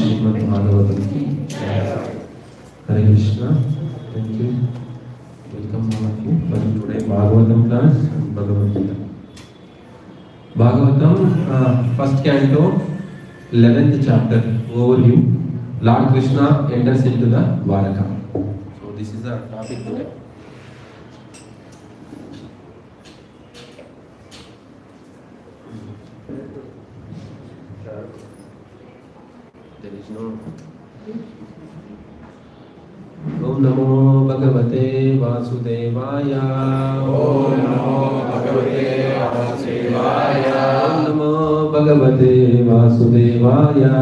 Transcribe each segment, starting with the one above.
Srimad Bhagavatam ki Hare Krishna. Thank you. Welcome all of you for today Bhagavatam class and Bhagavad Gita. Bhagavatam, first canto, 11th chapter, overview. Lord Krishna enters into the Dwaraka. So this is our topic today. There is no. Om Namo Bhagavate Vasudevaya. Om Namo Bhagavate Vasudevaya. Om Namo Bhagavate Vasudevaya.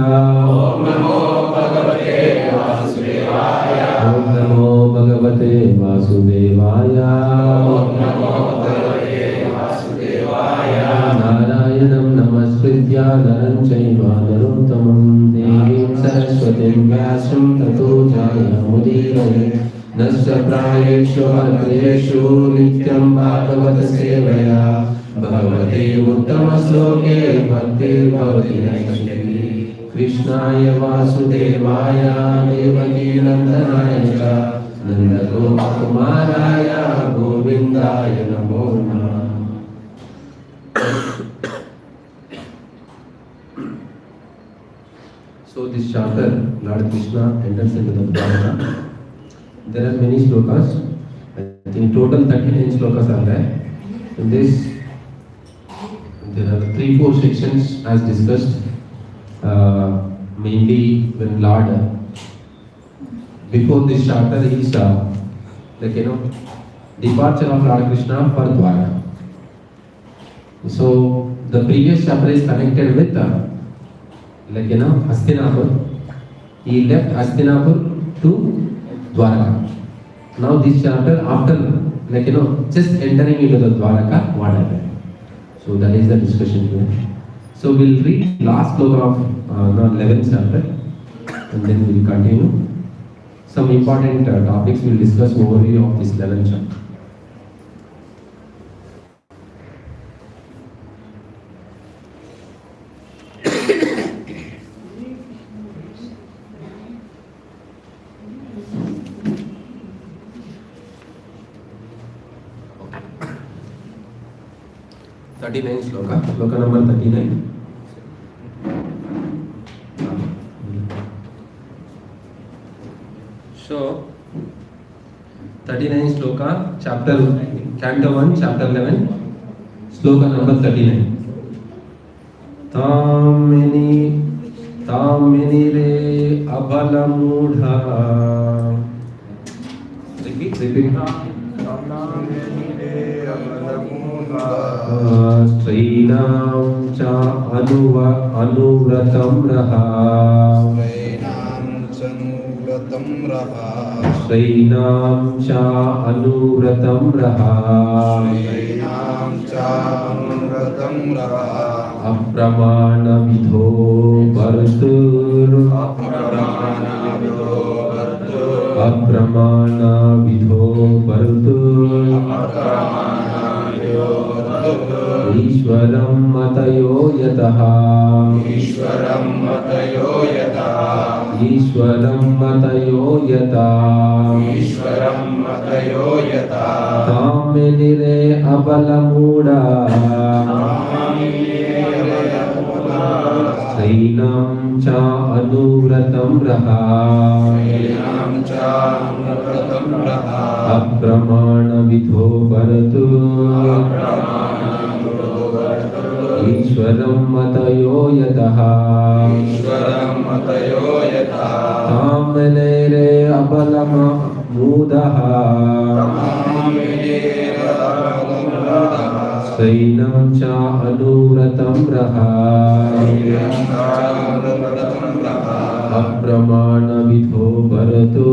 Om Namo Bhagavate Vasudevaya. Om Namo Bhagavate Vasudevaya. Om Namo Bhagavate Vasudevaya. Narayanam Namaskritya Naram Chaiva Narottamam Devim Saraswatim Vyasam Tato Jayamudiraye Nasya Prayeshu Bhadreshu Nityam Bhagavata Sevaya Bhagavate Uttama Sloke Bhakti Bhavati Naishakti Krishnaya Vasudevaya Devaki Nandanaya Cha Nandagopakumaraya Govindaya Namo Namah. So this chapter, Lord Krishna enters into the Dwaraka. There are many slokas. I think total 39 slokas are there. In this, there are 3-4 sections as discussed. Mainly when Lord, before this chapter is departure of Lord Krishna for Dwaraka. So the previous chapter is connected with Hastinapur. He left Hastinapur to Dwaraka. Now this chapter, after just entering into the Dwaraka, what happened? So that is the discussion here. So we'll read last sloka of 11th chapter and then we'll continue. Some important topics we'll discuss overview of this 11th chapter. Sloka number 39. So 39 sloka, chapter canto 1, chapter 11, sloka number 39. Tamini re abala mudha. Repeat. Srinam cha anuvratam raha. Srinam cha anuvratam raha. Apramana vidho vartur. Apramana vidho vartur. Ishwaram matayo yataha. Ishwaram matayo yataha. Ishwaram matayo yataha. Ishwaram matayo yataha. Taminire abalamuda. Srinam cha anuvratam raha. Srinam cha anuvratam raha. Apramana vidho vartu. Ishwaram matayo yataha. Ishwaram matayo yataha. Taminire abalama mudaha. Srinam cha anuvratam raha. Apramana vidho vartu.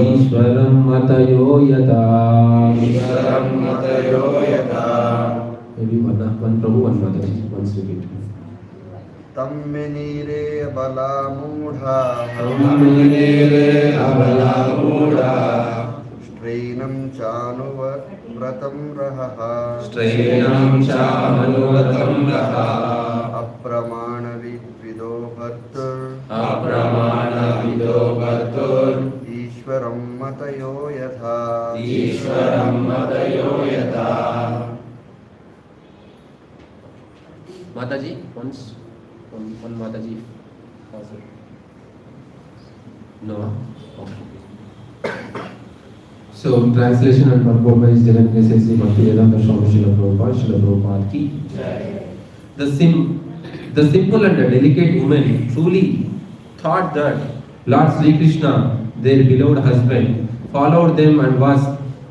Ishwaram matayo yataha. Maybe one Prabhu, one Mataji, once repeat. Tamminire abalamudha. Tamminire abalamudha. Srinam chanuva व्रतं रहः स्त्रीणां चानुव्रतं रहः अप्रमाणविद्विदो भर्तुर् अप्रमाणविदो भर्तुर् ईश्वरं मतयो यथा ईश्वरं मतयो यथा Mataji, one Mataji. No. Okay. So translation and purport by His Divine Grace Sri Bhaktivedanta Swami Srila Prabhupada ki. The simple and the delicate woman truly thought that Lord Sri Krishna, their beloved husband, followed them and was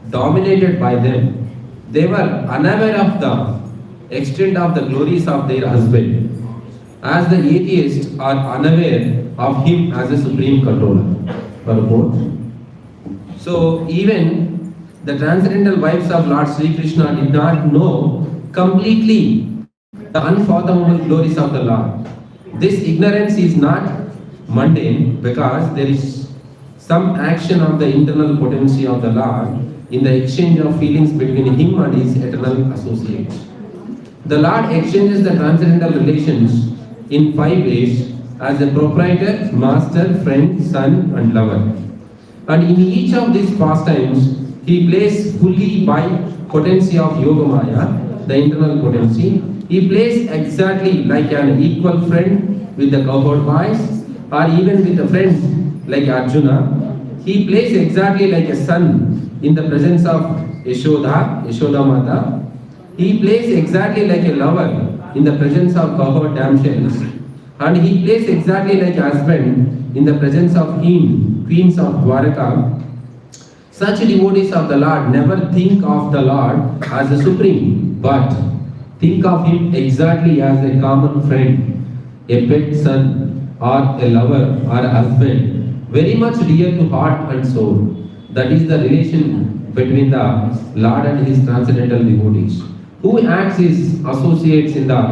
dominated by them. They were unaware of the extent of the glories of their husband, as the atheists are unaware of him as a supreme controller. Purport. So even the transcendental wives of Lord Sri Krishna did not know completely the unfathomable glories of the Lord. This ignorance is not mundane because there is some action of the internal potency of the Lord in the exchange of feelings between him and his eternal associates. The Lord exchanges the transcendental relations in 5 ways: as a proprietor, master, friend, son, and lover. And in each of these pastimes, he plays fully by potency of Yogamaya, the internal potency. He plays exactly like an equal friend with the cowherd boys, or even with a friend like Arjuna. He plays exactly like a son in the presence of Yashoda Mata. He plays exactly like a lover in the presence of cowherd damsels. And he plays exactly like a husband in the presence of queens of Dwaraka. Such devotees of the Lord never think of the Lord as a supreme, but think of him exactly as a common friend, a pet son, or a lover or a husband, very much dear to heart and soul. That is the relation between the Lord and his transcendental devotees, who acts as associates in the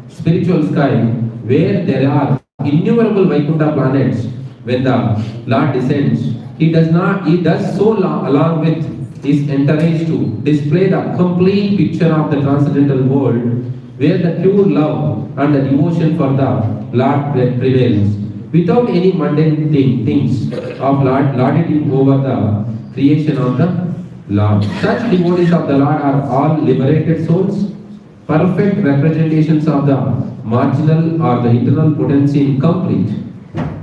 spiritual sky, where there are innumerable Vaikuntha planets. When the Lord descends, he does so along with his entourage to display the complete picture of the transcendental world, where the pure love and the devotion for the Lord prevails, without any mundane things of lording over the creation of the Lord. Such devotees of the Lord are all liberated souls, perfect representations of the marginal or the internal potency in complete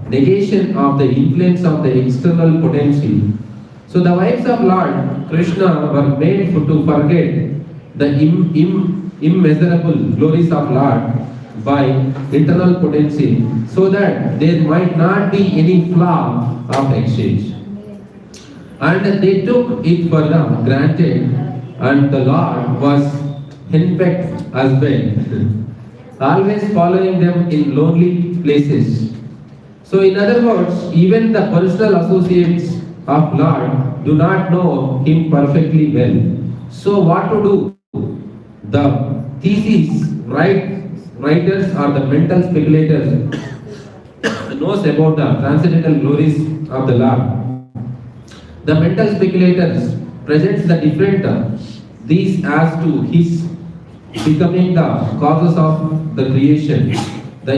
negation of the influence of the external potency. So the wives of Lord Krishna were made to forget the immeasurable glories of Lord by internal potency, so that there might not be any flaw of exchange. And they took it for granted, and the Lord was henpecked husband, always following them in lonely places. So in other words, even the personal associates of Lord do not know him perfectly well. So what to do? The thesis writers or the mental speculators knows about the transcendental glories of the Lord. The mental speculators presents the different these as to his becoming the causes of the creation, the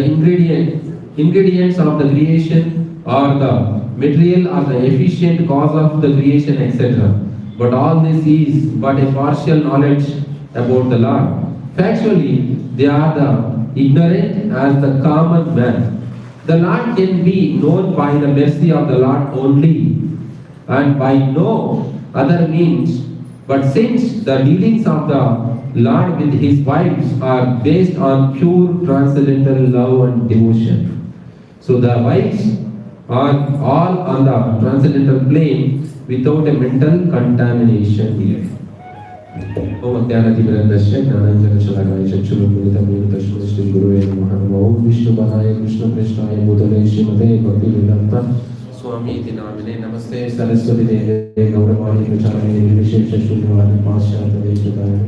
ingredients of the creation, or the material or the efficient cause of the creation, etc. But all this is but a partial knowledge about the Lord. Factually, they are the ignorant as the common man. The Lord can be known by the mercy of the Lord only, and by no other means. But since the dealings of the Lord with his wives are based on pure transcendental love and devotion, so the wives are all on the transcendental plane without a mental contamination here. Om Adhyanathibirandasya Jnananjana Chakshurupuritamurtasya Shri Guruve Namaha. Om Vishnu Padaya Krishna Krishnaya Bhutale Srimate Bhaktivedanta Swami iti namine Namaste Saraswati Deve Gauravani Pracharane Nirvishesha Shunyavadi Paschata Veshadaya.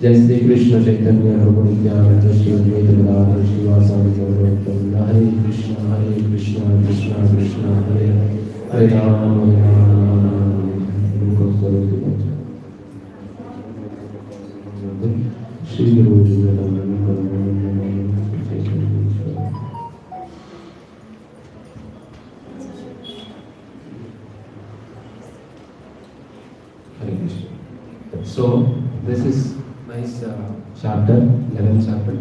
Jai Shri Krishna Chaitanya Prabhu Nityananda Shri Advaita Gadadhara Srivasadi Gauravatanda. Hare Krishna Krishna Krishna Hare Hare Rama Rama Rama Rama Hare Hare. So this is nice chapter, 11th chapter.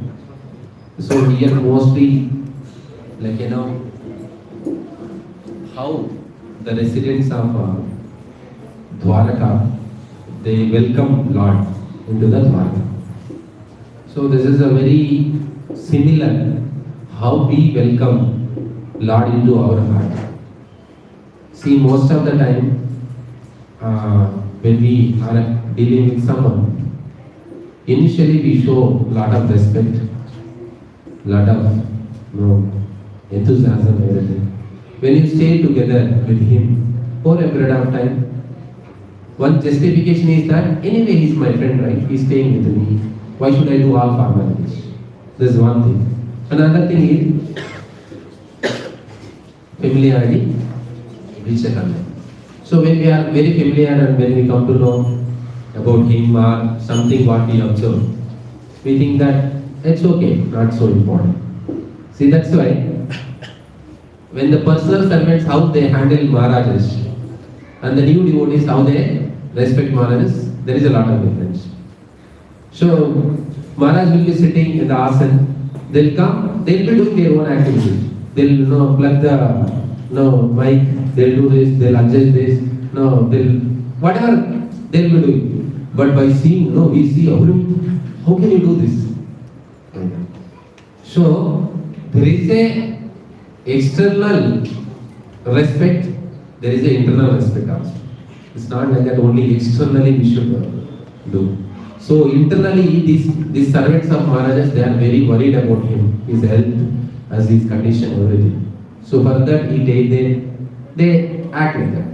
So here mostly, like how the residents of Dwaraka, they welcome Lord into the Dwaraka. So this is a very similar how we welcome Lord into our heart. See, most of the time when we are dealing with someone, initially we show lot of respect, lot of enthusiasm, everything. When you stay together with him for a period of time, one justification is that anyway he is my friend, right? He is staying with me. Why should I do all formalities? This is one thing. Another thing is familiarity, which is another. So when we are very familiar and when we come to know about him or something what we observe, we think that it's okay, not so important. See, that's why when the personal servants, how they handle Maharajas and the new devotees, how they respect Maharajas, there is a lot of difference. So Maharaj will be sitting in the asana, they'll come, they'll be doing their own activities. They'll plug the mic, they'll do this, they'll adjust this, they'll whatever they'll be doing. But by seeing, we see, how can you do this? So there is a external respect, there is a internal respect also. It's not like that only externally we should do. So internally, these servants of Maharajas, they are very worried about him, his health, as his condition, everything. So for that, they act like that.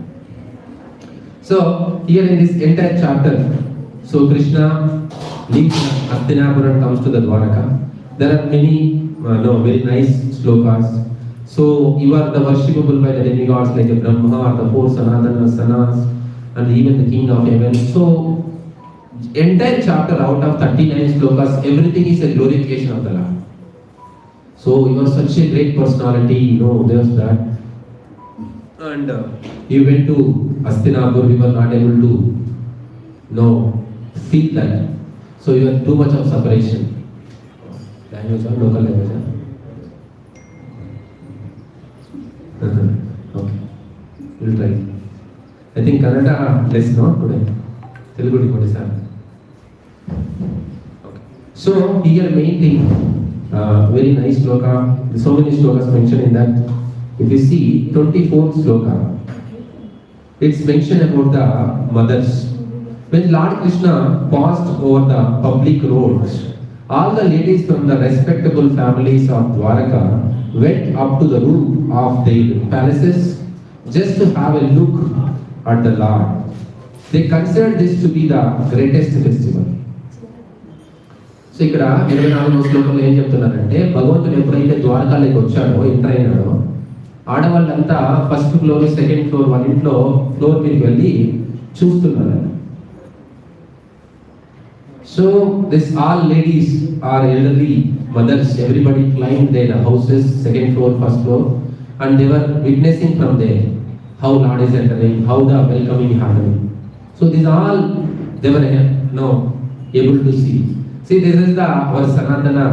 So here in this entire chapter, so Krishna leaves Hastinapura and comes to the Dwaraka. There are many very nice slokas. So you are the worshipable by the demigods like a Brahma, the four Sanatana, Sanas, and even the king of heaven. So entire chapter out of 39 slokas, everything is a glorification of the Lord. So you are such a great personality, there's that. And you went to Hastinapur, we were not able to feel that. So you have too much of separation. Language or local language? Okay, we'll try. I think Kannada less not today. Telugu devotees are. Okay. So here main thing, very nice sloka. So many slokas mentioned in that. If you see 24th sloka, it's mentioned about the mothers. When Lord Krishna passed over the public roads, all the ladies from the respectable families of Dwaraka went up to the roof of their palaces just to have a look at the Lord. They considered this to be the greatest festival. So ఇక్కడ 24వ శ్లోకంలో ఏం చెప్తున్నారంటే భగవంతుడు ఎప్పుడైతే ద్వారకాలోకి వచ్చాడో enter అయినాడో ఆడవాళ్ళంతా ఫస్ట్ ఫ్లోర్ సెకండ్ ఫ్లోర్ వాళ్ళ ఇంట్లో ఫ్లోర్ మీదకి వెళ్ళి చూస్తున్నారు. So this all ladies are elderly mothers, everybody climbed their houses, second floor, first floor, and they were witnessing from there how Lord is entering, how the welcoming is happening. So these all they were able to see. See, this is our Sanatana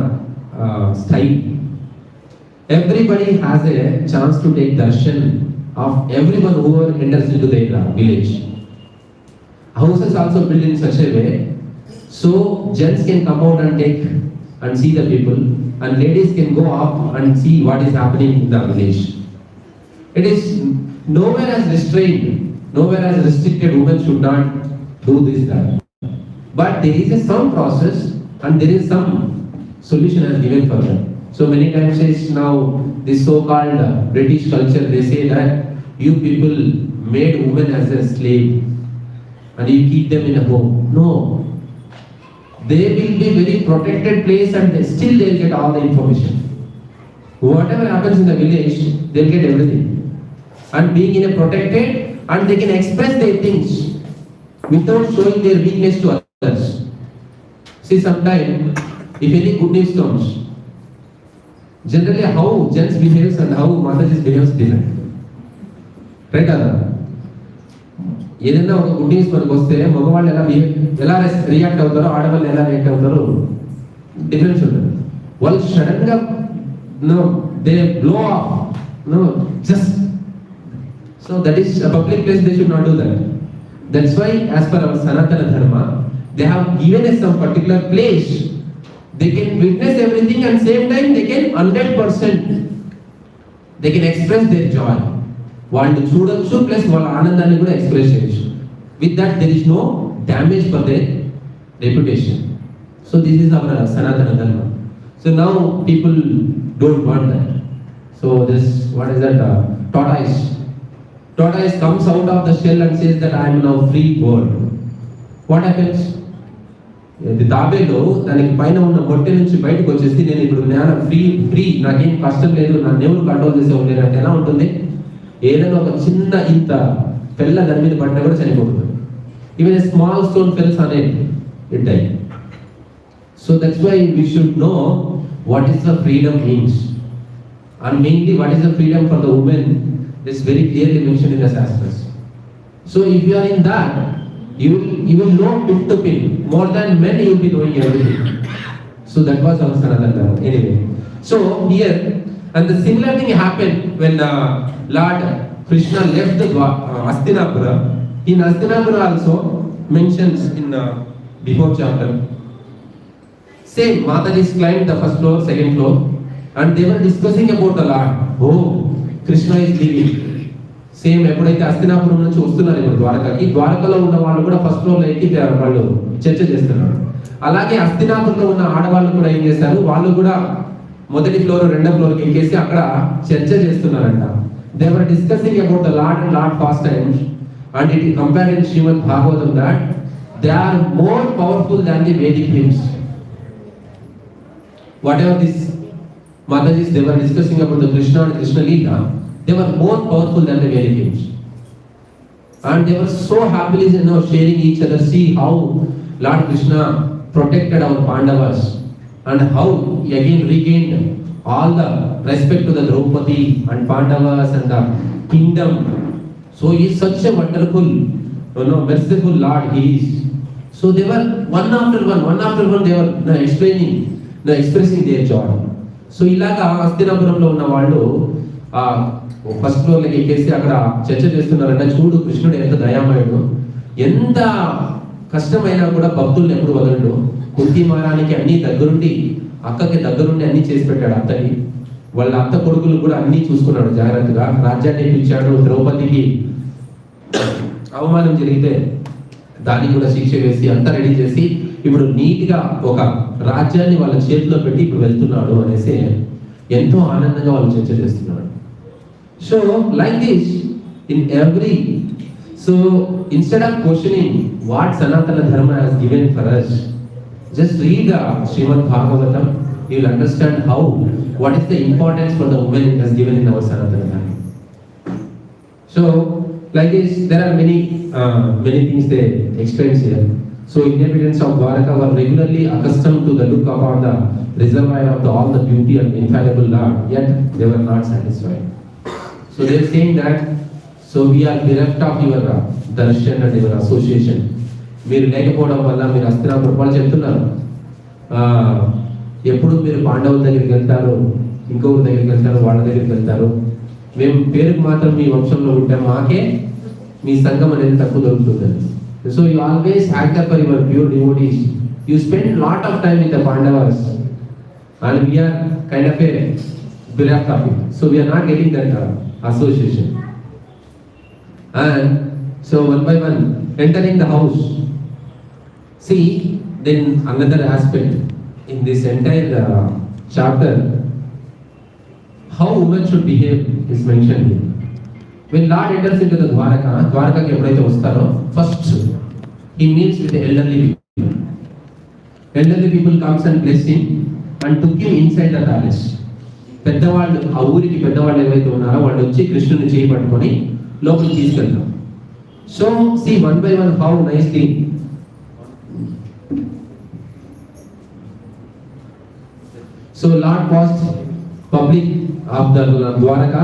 style. Everybody has a chance to take darshan of everyone who enters into their village. Houses also built in such a way so gents can come out and take and see the people, and ladies can go up and see what is happening in the village. It is nowhere as restrained, nowhere as restricted. Women should not do this, that. But there is some process and there is some solution as given for that. So many times is now this so-called British culture, they say that you people made women as a slave and you keep them in a home. No. They will be very protected place and still they will get all the information. Whatever happens in the village, they will get everything. And being in a protected, and they can express their things without showing their weakness to others. See, sometime, if any good news comes, generally how gents behaves and how Mataji behaves different. Right or not? ఏదైనా ఒక good news మనకు వస్తే మగవాళ్ళు ఎలా react అవుతారో ఆడవాళ్ళు ఎలా react అవుతారో డిఫరెన్స్ ఉంటుంది. వాళ్ళు సడన్ గా they blow off just so that is public place they should not do that. That's why as per our Sanatana Dharma they have given us some particular place. They can witness everything and same time they can 100% they can express their joy. వాళ్ళు చూడొచ్చు plus వాళ్ళ ఆనందాన్ని కూడా express చేయొచ్చు. With that there is no damage for their reputation. So this is our Sanatana ధర్మ. So now people don't want that. So this what is that tortoise comes out of the shell and says that I am now free bird. What happens? The తాబేలో దానికి పైన ఉన్న బొట్టె నుంచి బయటకు వచ్చేసి నేను ఇప్పుడు free నాకేం కష్టం లేదు, నన్ను ఎవరు కంట్రోల్ చేసేవాళ్ళు లేరు అంటే ఎలా ఉంటుంది? ఏదైనా ఒక చిన్న ఇంత పెళ్ళ దాని మీద పడినా కూడా చనిపోతుంది. Even a small stone fells on it die. So that's why we should know what is the freedom means, and mainly what is the freedom for the women is very clearly mentioned in the Shastras. So if you are in that, you will know pin to pin. More than men, you will be knowing everything. So that was our Sanatana Dharma. Anyway, so here, and the similar thing happened when Lord Krishna left the Hastinapura. In Hastinapura also mentions in before chapter. Same, Mataji's climbed the first floor, second floor, and they were discussing about the Lord. Oh, Krishna is living. Same ఎప్పుడైతే హస్తినాపురం నుంచి వస్తున్నారు ఇప్పుడు ద్వారకాకి, ద్వారకలో ఉన్న వాళ్ళు కూడా first floor ఎక్కి వాళ్ళు చర్చ చేస్తున్నారు. అలాగే హస్తినాపురంలో ఉన్న ఆడవాళ్ళు కూడా ఏం చేశారు, వాళ్ళు కూడా మొదటి ఫ్లోర్ రెండో ఫ్లోర్కి ఎక్కేసి అక్కడ చర్చ చేస్తున్నారంట. They were discussing about the lord and lord fast times and it compared in Shrimad Bhagavatam that they are more powerful than the Vedic hymns. Whatever this Mataji's, they were discussing about the Krishna and Krishna Leela. They were more powerful than the Vedic hymns. And they were so happily sharing each other. See how Lord Krishna protected our Pandavas and how he again regained all the respect to the Draupadi and Pandavas and the kingdom. So he is such a wonderful, merciful Lord he is. So they were one after one they were expressing their joy. So ఇలాగా హస్తినాపురంలో ఉన్న వాళ్ళు first ఫ్లోర్లకి ఎక్కేసి అక్కడ చర్చ చేస్తున్నారంటే, చూడు కృష్ణుడు ఎంత దయామయుడు, ఎంత కష్టమైనా కూడా భక్తుల్ని ఎప్పుడు వదలడు, కుంతి మారానికి అన్ని దగ్గరుండి, అక్కకి దగ్గరుండి అన్ని చేసి పెట్టాడు. అత్తని వాళ్ళ అత్త కొడుకులు కూడా అన్ని చూసుకున్నాడు జాగ్రత్తగా. రాజ్యాన్ని ఇప్పించాడు. ద్రౌపదికి అవమానం జరిగితే దానికి కూడా శిక్ష వేసి అంతా రెడీ చేసి ఇప్పుడు నీట్ గా ఒక రాజ్యాన్ని వాళ్ళ చేతిలో పెట్టి ఇప్పుడు వెళ్తున్నాడు అనేసి ఎంతో ఆనందంగా వాళ్ళు చర్చ చేస్తున్నాడు. So like this in every, so instead of questioning what సనాతన ధర్మ has given for us, just read the Srimad Bhagavatam, you will understand how, what is the importance for the women it has given in our Sanatana Dharma. So like this there are many things they explain here. So inhabitants of Dwaraka were regularly accustomed to the look upon the reservoir of all the beauty and infallible Lord, yet they were not satisfied. So they are saying that, so we are bereft of your darshan and your association. మీరు లేకపోవడం వల్ల మీరు హస్తినాపురం వాళ్ళు చెప్తున్నారు, ఎప్పుడు మీరు పాండవుల దగ్గరికి వెళ్తారు, ఇంకొకరి దగ్గరికి వెళ్తారు, వాళ్ళ దగ్గరికి వెళ్తారు, మేము పేరుకు మాత్రం మీ వంశంలో ఉంటాం, మాకే మీ సంఘం అనేది తక్కువ దొరుకుతుంది. So you always hanker for your pure devotees. You spend lot of time with the Pandavas, and we are kind of a bereft of it. So we are not getting that association. And so one by one entering the house. See, then another aspect in this entire chapter, how women should behave is mentioned here. When Lord enters into the Dwaraka ki epudaithe vastaro, first he meets with the elderly people. Elderly people comes and bless him and took him inside the palace. పెద్దవాళ్ళు ఆ ఊరికి పెద్దవాళ్ళు ఏవైతే ఉన్నారో వాళ్ళు వచ్చి కృష్ణుని చేయి పట్టుకొని లోపలికి తీసుకెళ్తాం. So see one by one how nicely So Lord passed public of the Dwaraka,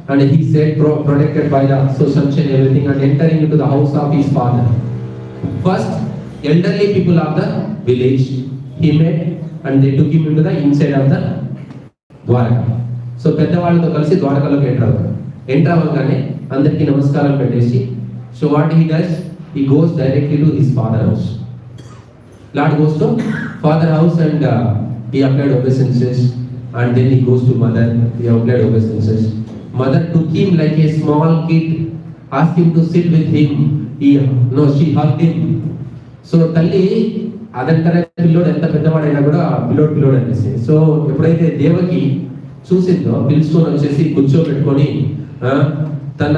and he said protected by the sunshine everything, and entering into the house of his father. First, elderly people of the village he met, and they took him into the inside of the Dwaraka. So పెద్దవాళ్ళతో కలిసి ద్వారకలోకి enter అవ్వగానే అందరికీ నమస్కారం పెట్టేసి, so what he does, he goes directly to his father house. Lord goes to father house and he applied obeisances, and then he goes to mother, he applied obeisances. Mother took him like a small kid, asked him to sit with him. She hugged him. So తల్లి అదంటారా పిల్లోడు ఎంత పెద్దవాడైనా కూడా పిల్లోడు అనేసి. So ఎప్పుడైతే దేవకి చూసిందో పిలుచుకొని వచ్చేసి కూర్చోబెట్టుకొని తన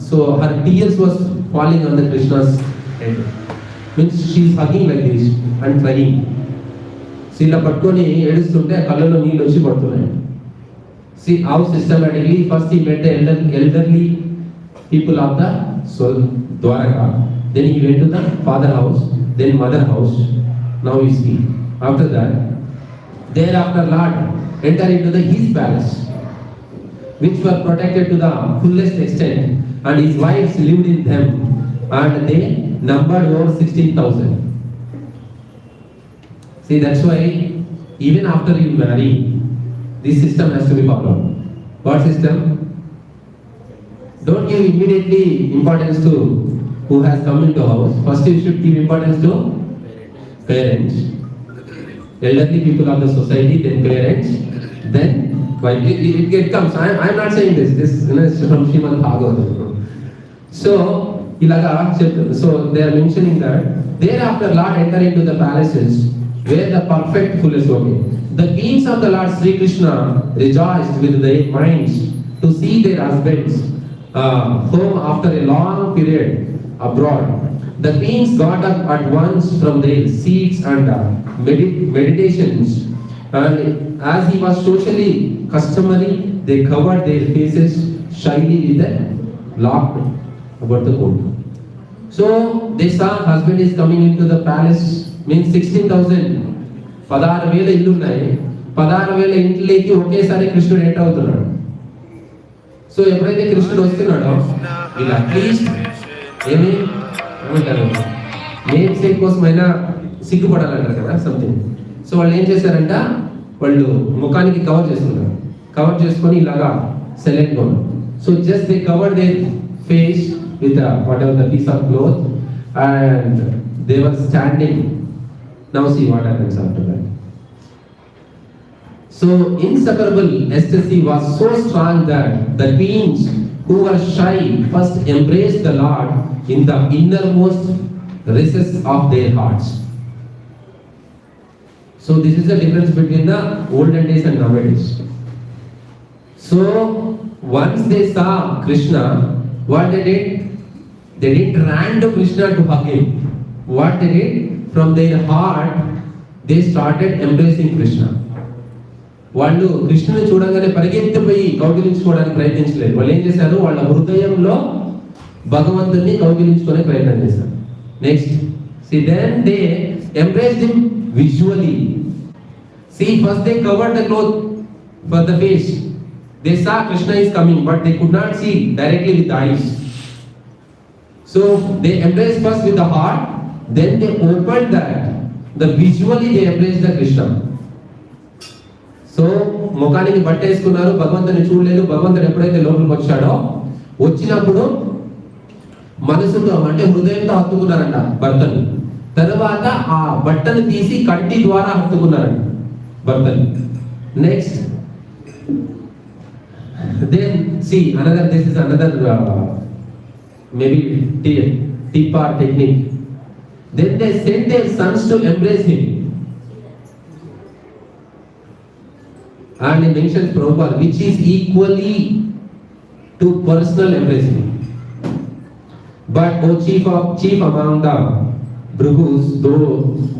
so her tears was falling on the Krishna's head, means she is hugging like this and crying. ఇలా పట్టుకొని ఏడుస్తుంటే కళ్ళలో నీళ్ళు వచ్చి పడుతున్నాయి. See how systematically first he met the elderly people of the Dwaraka, then he went to the father house, then mother house. Now you see, after that, thereafter Lord entered into his palace, which were protected to the fullest extent, and his wives lived in them, and they numbered over 16,000. See, that's why even after you marry, this system has to be followed. What system? Don't give immediately importance to who has come into house. First you should give importance to parents, elderly people of the society, then parents, then it comes. I am not saying this is from Srimad Bhagavatam. So they are mentioning that thereafter Lord entered into the palaces where the perfect fullness was. The kings of the Lord Sri Krishna rejoiced with their minds to see their husbands home after a long period abroad. The kings got up at once from their seats and meditations, and as he was socially customary, they covered their faces shyly with a lock about the coat. So they saw husband is coming into the palace, means 16,000. 16,000 ఇల్లు ఉన్నాయి. 16,000 ఇంట్లోకి ఒకేసారి కృష్ణుడు enter అవుతున్నాడు. So ఎప్పుడైతే కృష్ణుడు వస్తున్నాడో వీళ్ళు at least ఏమంటారు నేమ్ సేక్ కోసమైనా సిగ్గుపడాలంటారు కదా సంథింగ్. సో వాళ్ళు ఏం చేశారంట, వాళ్ళు ముఖానికి కవర్ చేసుకున్నారు. కవర్ చేసుకొని ఇలాగా సెలెక్ట్ గా ఉన్నారు. So just they cover their face with whatever the piece of cloth and they were standing. Now see what happens after that. So inseparable ecstasy was so strong that the queens who were shy first embraced the Lord in the innermost recess of their hearts. So this is the difference between the olden days and nowadays. So once they saw Krishna, what they did? They didn't ran to Krishna to hug him. What they did? From their heart they started embracing Krishna. వాళ్ళు కృష్ణుని చూడగానే పరిగెత్తిపోయి కౌగిలించుకోవడానికి ప్రయత్నించలేదు. వాళ్ళు ఏం చేశారు, వాళ్ళ హృదయంలో భగవంతుని కౌగిలించుకునే ప్రయత్నం చేశారు. Next see then they embraced him visually. See, first they covered the cloth for the face. They saw Krishna is coming, but they could not see directly with the eyes. So they embraced first with the heart, then they opened that, the visually they embraced the Krishna. So ముఖానికి బట్టేసుకున్నారు, భగవంతుని చూడలేదు. భగవంతుడు ఎప్పుడైతే లోపలికి వచ్చాడో వచ్చినప్పుడు మనసుతో అంటే హృదయంతో హత్తుకున్నారంట భర్తని. తర్వాత ఆ బట్టను తీసి కంటి ద్వారా హత్తుకున్నారంట భర్తని. Next then see another, this is another maybe tip or technique. Then they sent their sons to embrace him. And he mentions Prabhupada, which is equally to personal embracing. But O chief among the Bhrihus,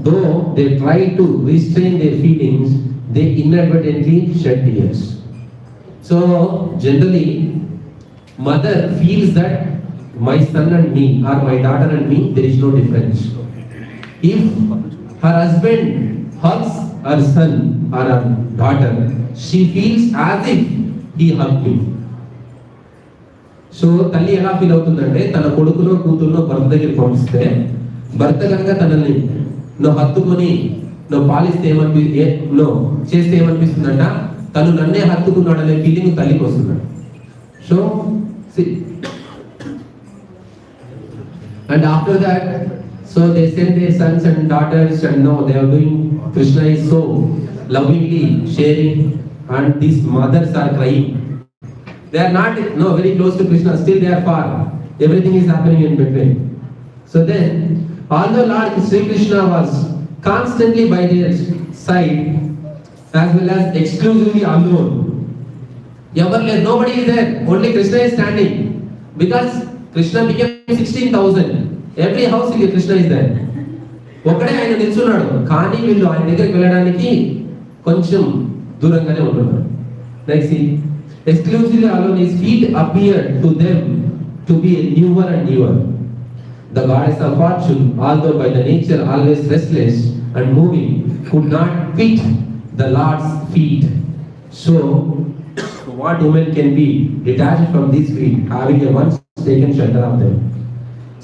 though they try to restrain their feelings, they inadvertently shed tears. So generally, mother feels that my son and me, or my daughter and me, there is no difference. If her husband hugs her son, or her daughter, she feels as if he hugged me. So తల్లి ఎలా feel అవుతుందంటే తన కొడుకునో కూతురునో భర్త దగ్గరికి పంపిస్తే భర్త కనుక తనని నువ్వు హత్తుకొని నువ్వు పాలిస్తే చేస్తే ఏమనిపిస్తుందంట, తను నన్నే హత్తుకున్నాడు అనే ఫీలింగ్ తల్లికి వస్తుందంట. So and after that, so they send their sons and daughters, and no, they are doing, Krishna is so lovingly sharing, and these mothers are crying. They are not very close to Krishna, still they are far. Everything is happening in between. So then, although Lord Sri Krishna was constantly by their side, as well as exclusively alone, nobody is there, only Krishna is standing. Because Krishna became 16,000. Every house Krishna is there. ఒకడే ఆయన నిల్చున్నాడు, కానీ వీళ్ళు ఆయన దగ్గరికి వెళ్ళడానికి కొంచెం దూరంగానే ఉంటున్నారు. Like see, exclusively alone, his feet appeared to them to be newer and newer. The goddess of fortune, although by the nature always restless and moving, could not fit the Lord's feet. So, what woman can be detached from these feet, having once taken shelter of them?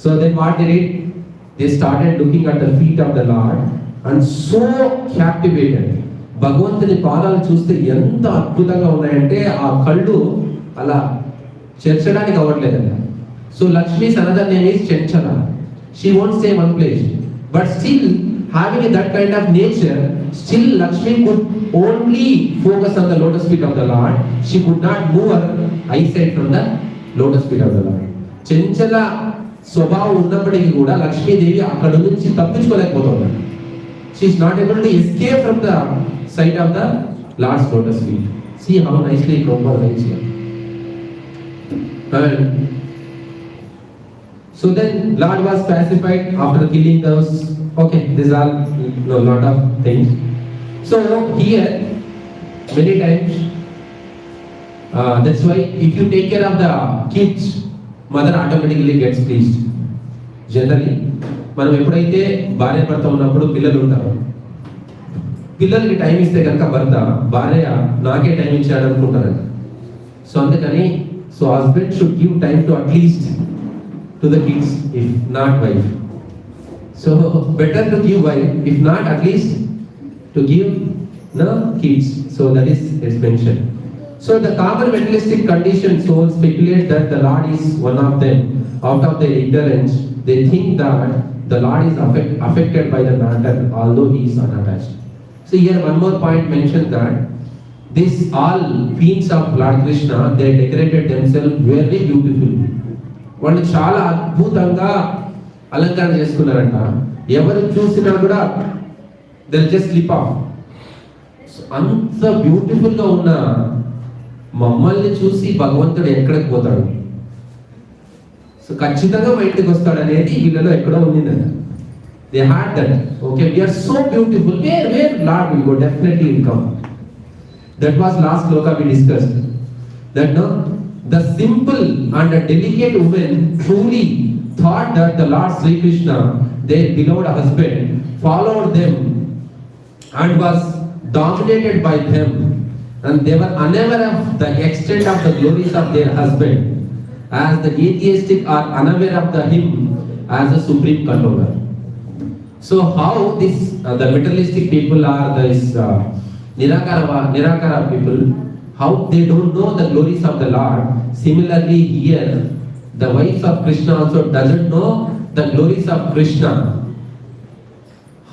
So then what they did? They started looking at the feet of the Lord and so captivated. భగవంతుని పాదాలు చూస్తే ఎంత అద్భుతంగా ఉన్నాయంటే ఆ కళ్ళు అలా చేర్చడానికి అవ్వట్లేదంట. So Lakshmi another name is Chanchala. She won't stay one place, but still having that kind of nature, still Lakshmi could only focus on the lotus feet of the Lord. She could not move her eyesight from the lotus feet of the Lord. చంచల స్వభావం ఉన్నప్పటికీ కూడా లక్ష్మీదేవి అక్కడ నుంచి తప్పించుకోలేకపోతున్నారు. She is not able to escape from the sight of the Lord's lotus feet. See how nicely Prabhupada writes here. And so then Lord was pacified after killing those. Okay, these are a lot of things. So here many times that's why if you take care of the kids, mother automatically gets pleased. Generally మనం ఎప్పుడైతే భార్య భర్త ఉన్నప్పుడు పిల్లలు ఉంటారు, పిల్లలకి time ఇస్తే కనుక భర్త భార్య నాకే టైం ఇచ్చాడు అనుకుంటారంట. సో అందుకని so husband should give time to at least to the kids, if not wife. So better to give wife, if not at least to give the kids. So that is mentioned. So the common materialistic conditioned souls speculate that the Lord is one of them. Out of their ignorance, they think that the Lord is affected by the matter, although he is unattached. So here one more point mentioned that this all fiends of Lord Krishna, they decorated themselves very beautifully. వాళ్ళు చాలా అద్భుతంగా అలంకరణ చేసుకున్నారంట. ఎవరు చూసినా కూడా they'll just slip off. అంత beautiful గా ఉన్న మమ్మల్ని చూసి భగవంతుడు ఎక్కడికి పోతాడు, సో ఖచ్చితంగా మా ఇంటికి వస్తాడు అనేది వీళ్ళలో ఎక్కడో ఉండిందంట. They had that. Okay, we are so beautiful, where Lord will go, definitely will come. That was last shloka we discussed that no the simple and delicate women truly thought that the Lord Shri Krishna, their beloved husband, followed them and was dominated by them, and they were unaware of the extent of the glories of their husband, as the atheistic are unaware of him as the supreme controller. So how this the materialistic people are this nirakara people, how they don't know the glories of the Lord. Similarly here the wives of Krishna also doesn't know the glories of Krishna.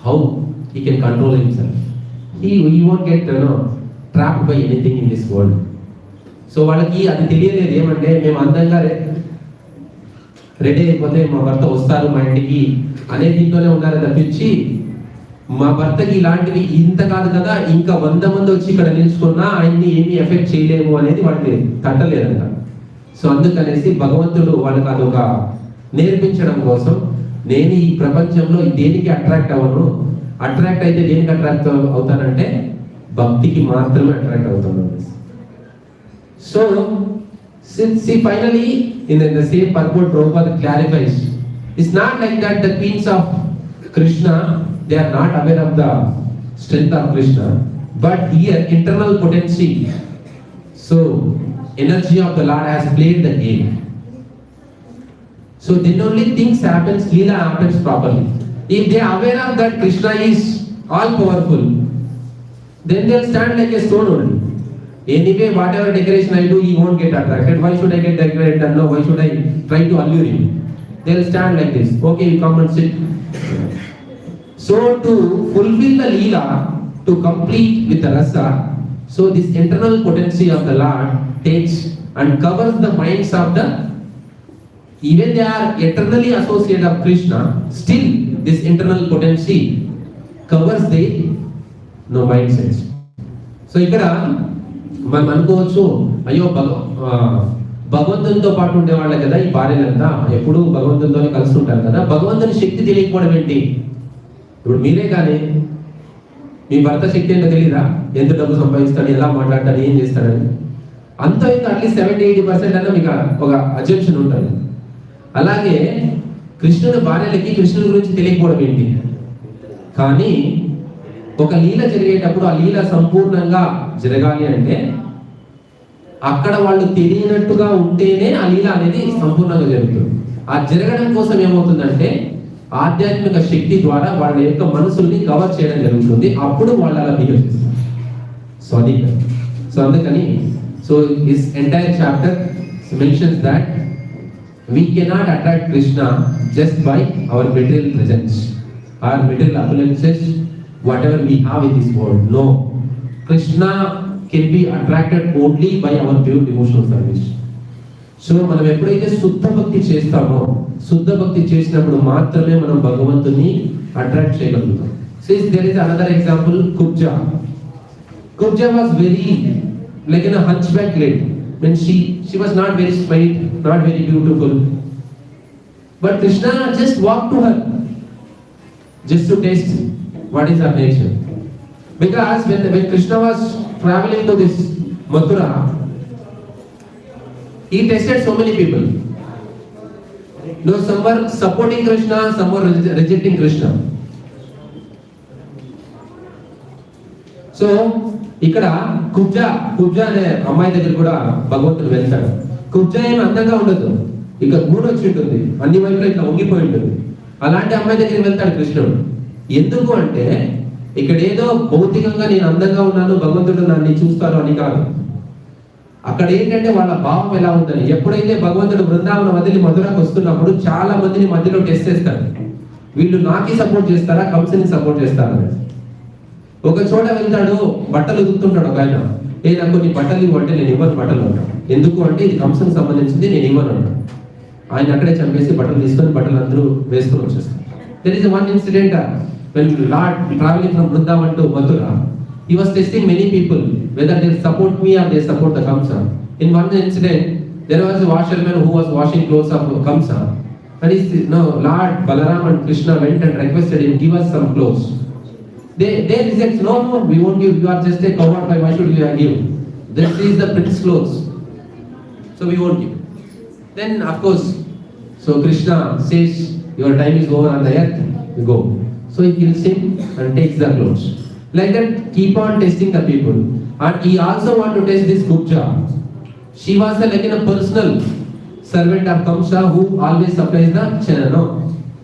How he can control himself? He won't get trapped by anything in this world. So వాళ్ళకి అది తెలియలేదు. ఏమంటే మేము అందంగా ready అయిపోతే మా భర్త వస్తారు మా ఇంటికి అనే దీంట్లోనే ఉన్నారే తప్పించి, మా భర్తకి ఇలాంటివి ఇంత కాదు కదా, ఇంకా 100 మంది వచ్చి ఇక్కడ నిలుచుకున్నా ఆయన్ని ఏమీ ఎఫెక్ట్ చేయలేము అనేది వాళ్ళకి తట్టలేదంట. సో అందుకనేసి భగవంతుడు వాళ్ళకి అదొక నేర్పించడం కోసం, నేను ఈ ప్రపంచంలో దేనికి అట్రాక్ట్ అవ్వను, అట్రాక్ట్ అయితే దేనికి అట్రాక్ట్ అవుతానంటే భక్తికి మాత్రమే అట్రాక్ట్ అవుతాను. So see finally in the same purport Prabhupada clarifies, it's not like that the queens of Krishna, they are not aware of the strength of Krishna, But here internal potency, so energy of the Lord has played the game. So then only things happens, Leela happens properly. If they are aware of that Krishna is all powerful, then they'll stand like a stone only. Anyway, whatever decoration I do, he won't get attracted. Why should I get decorated? And no, why should I try to allure him? They'll stand like this. Okay, you come and sit. So to fulfill the Leela, to complete with the rasa, so this internal potency of the Lord takes and covers the minds of the, even they are eternally associated of Krishna, still this internal potency covers the mindsets. So ఇక్కడ మనం అనుకోవచ్చు, అయ్యో భగవంతునితో పాటు ఉండేవాళ్ళే కదా ఈ భార్యలంతా, ఎప్పుడు భగవంతునితోనే కలిసి ఉంటారు కదా, భగవంతుని శక్తి తెలియకపోవడం ఏంటి? ఇప్పుడు మీరే కానీ మీ భర్త శక్తి ఏంటో తెలియదా? ఎంత డబ్బు సంపాదిస్తాడు, ఎలా మాట్లాడతాడు, ఏం చేస్తాడని అంత అట్లీస్ట్ 70-80% అన్న మీకు ఒక అజంప్షన్ ఉంటుంది. అలాగే కృష్ణుని భార్యలకి కృష్ణుని గురించి తెలియకపోవడం ఏంటి? కానీ ఒక లీల జరిగేటప్పుడు ఆ లీల సంపూర్ణంగా జరగాలి అంటే అక్కడ వాళ్ళు తెలియనట్టుగా ఉంటేనే ఆ లీల అనేది సంపూర్ణంగా జరుగుతుంది. ఆ జరగడం కోసం ఏమవుతుందంటే ఆధ్యాత్మిక శక్తి ద్వారా వాళ్ళ యొక్క మనసుల్ని కవర్ చేయడం జరుగుతుంది. అప్పుడు వాళ్ళు అలా బిహేవ్ చేస్తారు. సో అందుకని this entire chapter mentions that we cannot attract Krishna just by our material presence, our material appearances, whatever we have in this world. No, Krishna can be attracted only by our pure devotional service. So మనం ఎప్పుడైతే శుద్ధ భక్తి చేస్తామో, శుద్ధ భక్తి చేసినప్పుడు మాత్రమే మనం భగవంతుని అట్రాక్ట్ చేయగలుగుతాం. Since there is another example, Kubja. Kubja was very like a hunchback lady. When she was not very sweet, not very beautiful, but Krishna just walked to her just to taste what is her nature. Because when Krishna was traveling to this Mathura, he tested so many people. No, some were supporting Krishna, some were rejecting Krishna. So ఇక్కడ కుబ్జా అనే అమ్మాయి దగ్గర కూడా భగవంతుడు వెళ్తాడు. కుబ్జా ఏమి అందంగా ఉండదు, ఇక గూడు వచ్చి ఉంటుంది, అన్ని వైపులా ఇట్లా వంగిపోయి ఉంటుంది. అలాంటి అమ్మాయి దగ్గరికి వెళ్తాడు కృష్ణుడు. ఎందుకు అంటే ఇక్కడ ఏదో భౌతికంగా నేను అందంగా ఉన్నాను, భగవంతుడు నన్ను చూస్తాను అని కాదు. అక్కడ ఏంటంటే వాళ్ళ భావం ఎలా ఉందని. ఎప్పుడైతే భగవంతుడు బృందావనం వదిలి మధురకు వస్తున్నప్పుడు చాలా మందిని మధ్యలో టెస్ట్ చేస్తాడు. వీళ్ళు నాకి సపోర్ట్ చేస్తారా, కంసుని సపోర్ట్ చేస్తారా? ఒక చోట వెళ్తాడు, బట్టలు ఉతుకుతుంటాడు ఒక ఆయన. నాకు కొన్ని బట్టలు ఇవ్వంటే నేను ఇవ్వను బట్టలు అంటాడు. ఎందుకు అంటే ఇది కంసుకు సంబంధించింది, నేను ఇవ్వను అంటాడు. ఆయన అక్కడే చంపేసి బట్టలు తీసుకొని బట్టలు అందరూ వేసుకొని వచ్చేస్తారు. There is one incident when Lord traveling from Vrindavan to Mathura, he was testing many people whether they support me or they support the Kamsa. In one incident, there was a washerman who was washing clothes of Kamsa, and Lord Balaram and Krishna went and requested him, give us some clothes. They reject, no, we won't give, you are just a coward, why should you give? This is the prince's clothes, so we won't give. Then of course, so Krishna says, your time is over on the earth, you go. So he kills him and takes the clothes. Like that, keep on testing the people. And he also want to test this Kubja. She was like a personal servant of Kamsa who always supplies the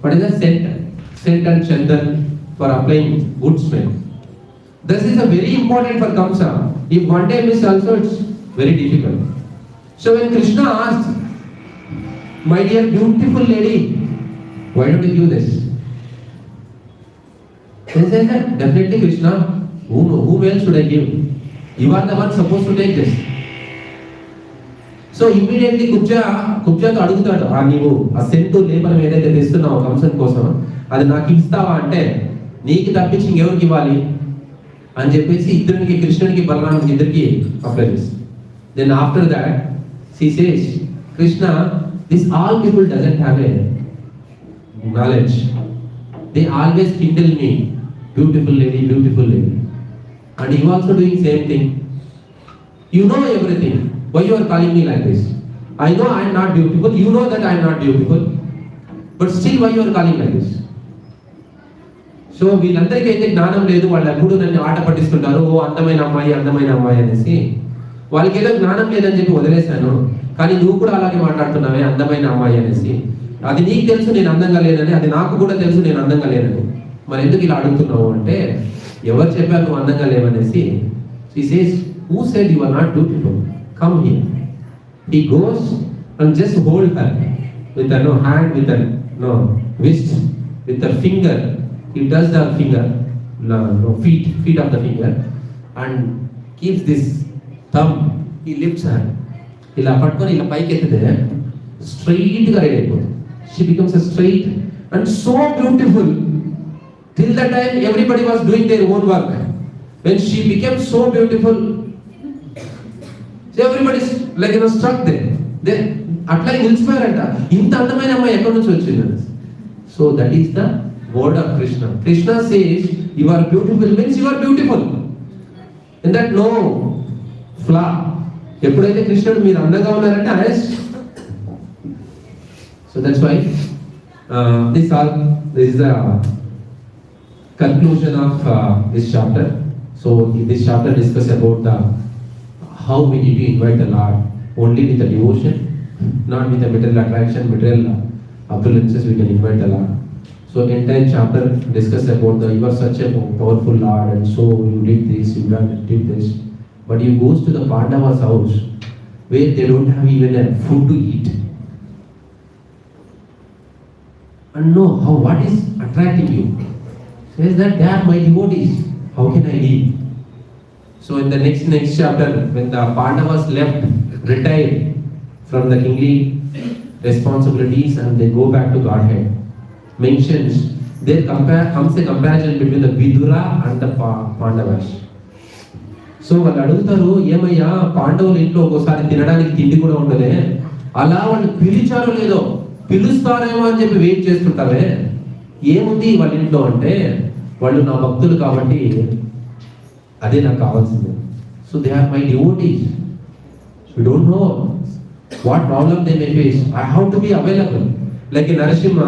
what is the scent and chandan for applying good smell. This is a very important for Kamsa. If one day miss also, it's very difficult. So when Krishna asked, my dear beautiful lady, why don't you do this? They said that definitely Krishna, whom else should I give? You are the one supposed to take this. So immediately Kubja తో అడుగుతాడు, నీవు ఆ scent labour ఏదైతే తెస్తున్నావు కంసన్ కోసం అది నాకు ఇస్తావా అంటే, నీకు తప్పించి ఇంకెవరికి ఇవ్వాలి అని చెప్పేసి ఇద్దరికి, కృష్ణునికి బలరామునికి ఇద్దరికి అప్లై చేస్తాడు. Then after that she says, Krishna, this all people doesn't have a knowledge. They always kindle me, beautiful lady, beautiful lady. And you also doing same thing. You know everything. Why you are calling me like this? I know I am not beautiful. You know that I am not beautiful. But still why you are calling like this? So వీళ్ళందరికీ అయితే జ్ఞానం లేదు, వాళ్ళు ఎప్పుడు నన్ను ఆట పట్టిస్తుంటారు, ఓ అందమైన అమ్మాయి అనేసి. వాళ్ళకి ఏదో జ్ఞానం లేదని చెప్పి వదిలేశాను. కానీ నువ్వు కూడా అలాగే మాట్లాడుతున్నావే అందమైన అమ్మాయి అనేసి. అది నీకు తెలుసు నేను అందంగా లేనని, అది నాకు కూడా తెలుసు నేను అందంగా లేనని. మరి ఎందుకు ఇలా అడుగుతున్నావు అంటే, ఎవరు చెప్పారు నువ్వు అందంగా లేవనేసి. She says, who said you are not beautiful? Come here. He goes and just hold her with a hand, with a wrist, with a finger. He does the finger, feet of the finger, and keeps this thumb. He lifts her. ఇలా పట్టుకొని ఇలా పైకి ఎత్తితే straight గా ready అయిపోతుంది. She becomes a straight and so beautiful. Till that time everybody was doing their own work. When she became so beautiful, so everybody is like struck there. Then అట్లా నిలిచిపోయారంట. ఇంత అందమైన అమ్మాయి ఎక్కడి నుంచి వచ్చింది? So that is the word of Krishna. Krishna says you are beautiful means you are beautiful. In that no flaw. ఎప్పుడైతే కృష్ణుడు మీరు అందంగా ఉన్నారంటే honest. So that's why this is the conclusion of this chapter. So this chapter discusses about how we need to invite the Lord only with the devotion, not with the material attraction, material appearances. We can invite the Lord. So entire chapter discusses about you are such a powerful Lord, and so you did this, you did this. But you goes to the Pandava's house where they don't have even a food to eat. And know what is attracting you. Says that they are my devotees. How can I leave? So in the next chapter, when the Pandavas left, retired from the kingly responsibilities and they go back to Godhead, mentions there comes a comparison between the Vidura and the Pandavas. So వాళ్ళు అడుగుతారు, ఏమయ్యా పాండవుల ఇంట్లో ఒక్కోసారి తినడానికి తిండి కూడా ఉండలే, అలా వాళ్ళు పిలిచారో లేదో, పిలుస్తారేమో అని చెప్పి వెయిట్ చేస్తుంటారే, ఏముంది వాళ్ళ ఇంట్లో అంటే, వాళ్ళు నా భక్తులు కాబట్టి అదే నాకు కావాల్సింది. So they are my devotees. You don't know what problem they may face. I have to be available. Like in Narasimha,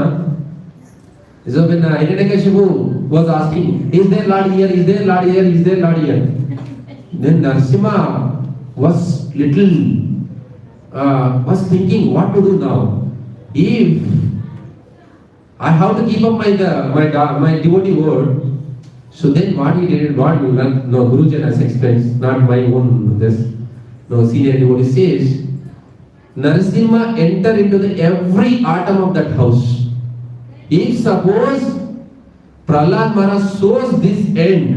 so when Hiranyakashipu was asking, is there Lord here, is there Lord here, is there Lord here? Then Narasimha was thinking what to do now. If I have to keep up my devotee word, so then what he did, Guruji has explained, not my own senior devotee says, Narasimha entered into every atom of that house. If suppose Prahlad Maharaj shows this end,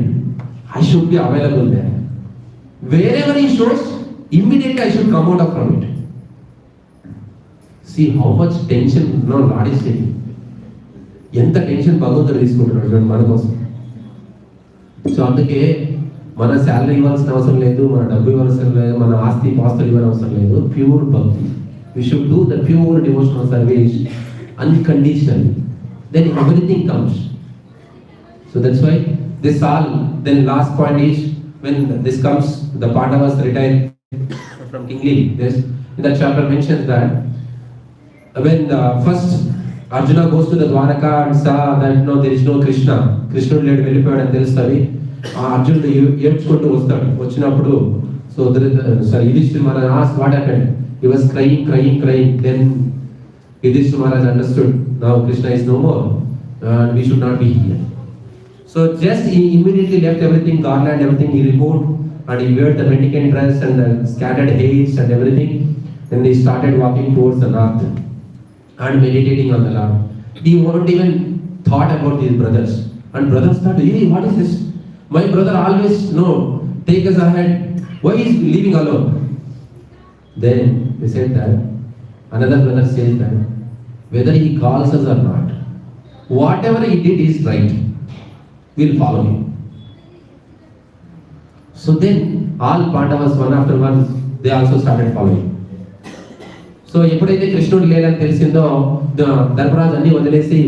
I should be available there. Wherever he shows, immediately I should come out from it. See how much tension Lord is taking. ఎంత tension భగవంతుడు తీసుకుంటున్నాడు మన కోసం. So అందుకే మన salary ఇవ్వాల్సిన అవసరం లేదు, మన డబ్బు ఇవ్వాల్సిన లేదు, మన ఆస్తి పాస్తులు ఇవ్వాల్సిన అవసరం లేదు. ప్యూర్ భక్తి. We should do the pure devotional service unconditionally. Then everything comes. So that's why this all, then last point is, when this comes, the Pandavas retire from kingly. This in that chapter mentions that when the first Arjuna goes to the Dwaraka and saw that there is no Krishna, Krishna led వెళ్ళిపోయాడు అని తెలుస్తుంది. అర్జునుడు ఏడ్చుకుంటూ వస్తాడు. వచ్చినప్పుడు so Yudhishthira Maharaj asked what happened. He was crying. Then Yudhishthira Maharaj understood, now Krishna is no more and we should not be here. So just he immediately left everything, garland, everything, he removed and he wore the mendicant dress and the scattered hairs and everything. Then he started walking towards the north and meditating on the Lord. He won't even thought about his brothers. And brothers thought, hey, what is this? My brother always take us ahead. Why is he leaving alone? Then they said that, another brother says that, whether he calls us or not, whatever he did is right. We'll follow him. So then all Pandavas, one after one, they also started following. So ఎప్పుడైతే కృష్ణుడు లేదని తెలిసిందో ధర్మరాజు అన్ని వదిలేసి,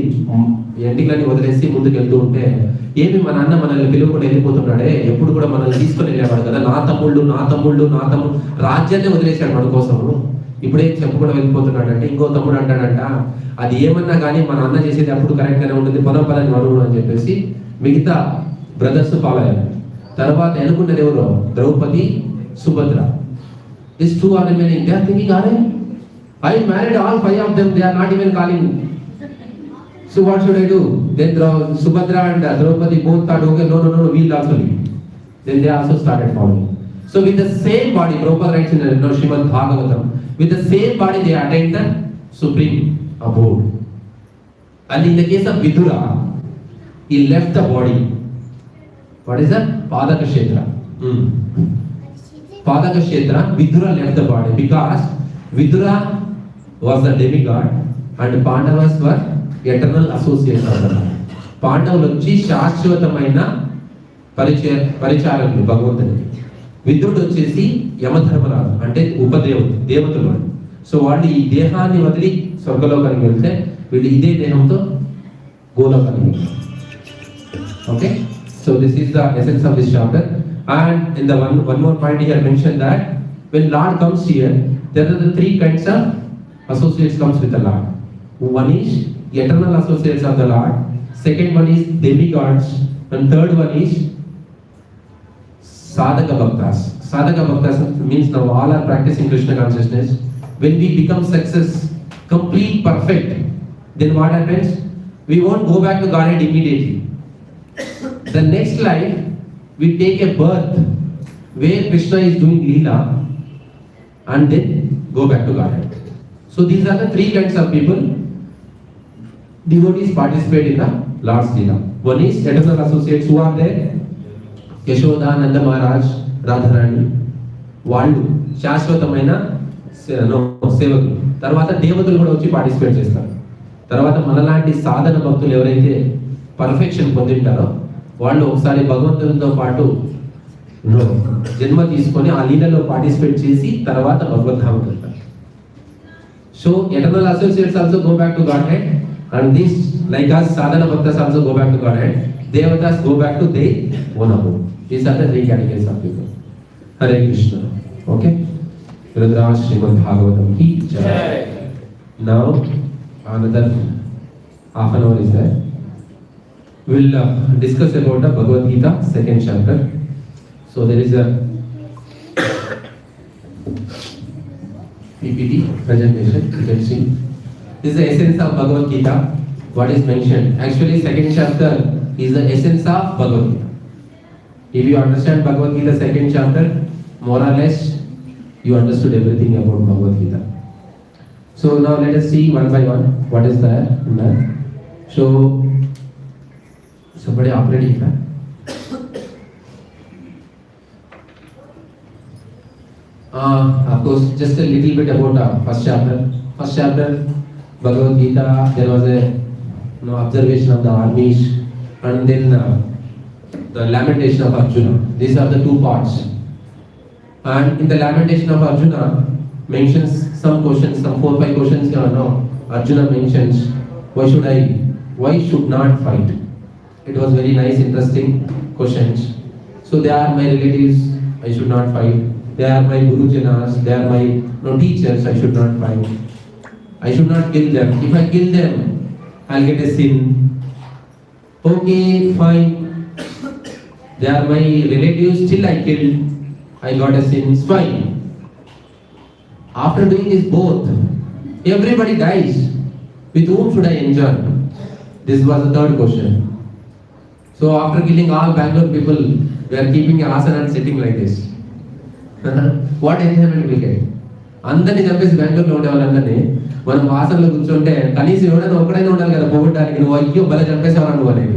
ఎంటికలన్నీ వదిలేసి ముందుకు వెళ్తూ ఉంటే, ఏమి మా నాన్న మనల్ని పిలువకుండా వెళ్ళిపోతున్నాడే, ఎప్పుడు కూడా మనల్ని తీసుకొని వెళ్ళేవాడు కదా, నా తమ్ముళ్ళు రాజ్యాన్ని వదిలేశాడు మన కోసము, ఇప్పుడే చెప్పకుండా వెళ్ళిపోతున్నాడు అంటే, ఇంకో తమ్ముడు అంటాడంట, అది ఏమన్నా కానీ మా నాన్న చేసేది అప్పుడు కరెక్ట్ గానే ఉంటుంది, పదం పదని వరుణుడు అని చెప్పేసి మిగతా బ్రదర్స్ ఫాలో అయ్యారు. తర్వాత ఎన్నుకున్నది ఎవరు? Draupadi, Subhadra. These two are remaining. They are thinking, I married all 5 of them. They are not even calling. So what should I do? Then Subhadra and Draupadi both thought, okay, no, we'll also leave. Then they also started following. So with the same body, Prabhupada writes in Srimad Bhagavatam, with the same body they attained the supreme abode. And in the case of Vidura, he left the body. What is that? Padaka Kshetra. Padaka Kshetra, Vidura left the body because Vidura was the demigod and Pandavas were eternal associates of the Lord. పాండవులు వచ్చి శాశ్వతమైన పరిచారకులు భగవంతునికి. విదురుడు వచ్చేసి యమధర్మరాజు అంటే దేవతలు. So వాళ్ళు ఈ దేహాన్ని వదిలి స్వర్గలోకానికి వెళ్తే వీళ్ళు ఇదే దేహంతో గోలోకానికి వెళ్తారు. Okay, so this is the essence of this chapter. And in the one more point here mentioned that when Lord comes here, there are the 3 kinds of associates comes with the Lord. One is eternal associates of the Lord, second one is demigods, and third one is sadhaka bhaktas. Sadhaka bhaktas means now all are practicing Krishna consciousness. When we become success, complete, perfect, then what happens? We won't go back to Godhead immediately. The next life we take a birth where Krishna is doing Leela and then go back to Godhead. So these are the 3 kinds of people. Devotees participate in the Lord's Leela. One is eternal associates who are there. Yashoda, Nanda Maharaj, Radharani. వాళ్ళు శాశ్వతమైన సేవకులు. తర్వాత దేవతలు కూడా వచ్చి participate చేస్తారు. తర్వాత మనలాంటి సాధన భక్తులు ఎవరైతే పర్ఫెక్షన్ పొందింటారో వాళ్ళు ఒకసారి భగవంతునితో పాటు జన్మ తీసుకొని ఆ లీలలో పార్టిసిపేట్ చేసి తర్వాత భగవద్ధామకు వెళ్తారు. So eternal associates also go back to Godhead and this like us sadhana bhaktas also go back to Godhead. Devatas go back to their own abode. These are the 3 categories of people. Hare Krishna. Okay, Rudra Srimad Bhagavatam ki jai. Now another half an hour is there. We'll discuss about the Bhagavad Gita, 2nd chapter. So there is a PPT presentation. You can see. This is the essence of Bhagavad Gita. What is mentioned? Actually, 2nd chapter is the essence of Bhagavad Gita. If you understand Bhagavad Gita 2nd chapter, more or less, you understood everything about Bhagavad Gita. So now let us see one by one what is there in that. So somebody operating that. Of course, just a little bit about first chapter. First chapter, Bhagavad Gita, there was a observation of the armies and then the lamentation of Arjuna. These are the 2 parts. And in the lamentation of Arjuna mentions some questions, some 4-5 questions here now. Arjuna mentions, why should not fight? It was very nice, interesting questions. So they are my relatives, I should not fight. They are my gurujanas, they are my teachers, I should not fight. I should not kill them. If I kill them, I'll get a sin. Okay, fine. They are my relatives, still I killed. I got a sin, it's fine. After doing this both, everybody dies. With whom should I enjoy? This was the 3rd question. So after killing all Bangalore people, we are keeping a asana and sitting like this. What enjoyment we get? అందరినీ చంపేసి బెంగళూరులో ఉండే వాళ్ళందరినీ మనం వాసనలో కూర్చుంటే కనీసం ఎవడైనా ఒకడైనా ఉండాలి కదా పోగొట్టడానికి. నువ్వు అయ్యో భలే చంపేసేవారు నువ్వు అనేది.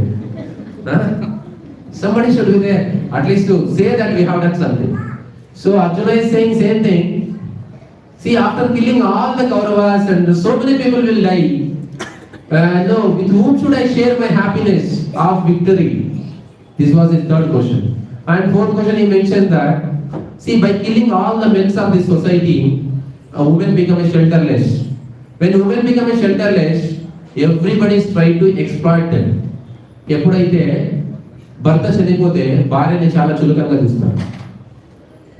Somebody should be there at least to say that we have done something. So Arjuna is saying same thing. See, after killing all the Kauravas and so many people will die, no, with whom should I share my happiness of victory? This was his 3rd question. And 4th question he mentioned that, see, by killing all the men of this society, a woman becomes shelterless. When women become shelterless, everybody is trying to exploit them. ఎప్పుడైతే భర్త చనిపోతే భార్యని చాలా చులకనగా చూస్తారు.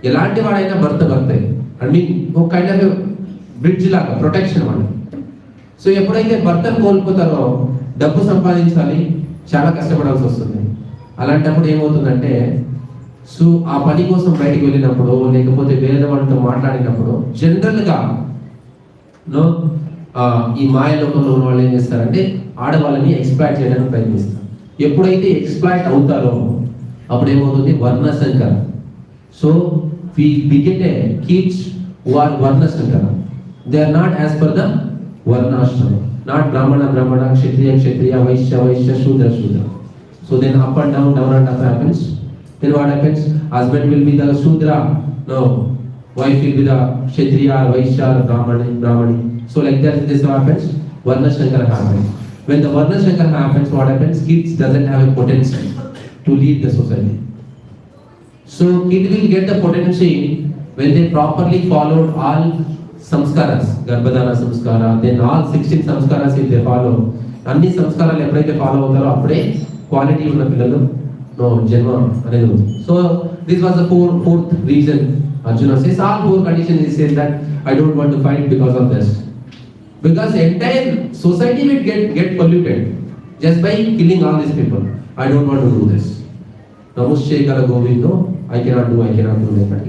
ఎలాంటి వాడైనా భర్తే ఐ మీన్ ఒక కైండ్ ఆఫ్ బ్రిడ్జ్ లాగా ప్రొటెక్షన్ వాళ్ళు. సో ఎప్పుడైతే భర్తను కోల్పోతారో డబ్బు సంపాదించాలి, చాలా కష్టపడాల్సి వస్తుంది. అలాంటప్పుడు ఏమవుతుందంటే సో ఆ పని కోసం బయటికి వెళ్ళినప్పుడు లేకపోతే వేరే వాళ్ళతో మాట్లాడినప్పుడు జనరల్గా నో ఈ మాయలోకంలో ఉన్న వాళ్ళు ఏం చేస్తారంటే ఆడవాళ్ళని ఎక్స్ప్లాయిట్ చేయడానికి ప్రయత్నిస్తారు. ఎప్పుడైతే ఎక్స్ప్లాయిట్ అవుతారో అప్పుడు ఏమవుతుంది వర్ణ సంకర. So we begin a kids who are varna sankara. They are not as per the varna ashrama, not brahmana brahmana, kshatriya kshatriya, vaishya vaishya, shudra shudra. So then up and down and up happens. Then what happens? Husband will be the shudra, no, wife will be the kshatriya or vaishya or brahmani. So like that this happens, varna sankara happens. When the varna sankara happens, what happens? Kids doesn't have a potential to lead the society. So kid will get the potential when they properly followed all samskaras, garbhadana samskara, then all 16 samskaras if they follow. అన్ని సంస్కారాలు ఎప్పుడైతే follow అవుతారో అప్పుడే quality ఉన్న పిల్లలు జన్మ అనేది అవుతుంది. So this was the fourth reason Arjuna says. All 4 conditions he says that I don't want to fight because of this. Because entire society will get polluted just by killing all these people. I don't want to do this. Namushekara Govindo, I cannot do like that.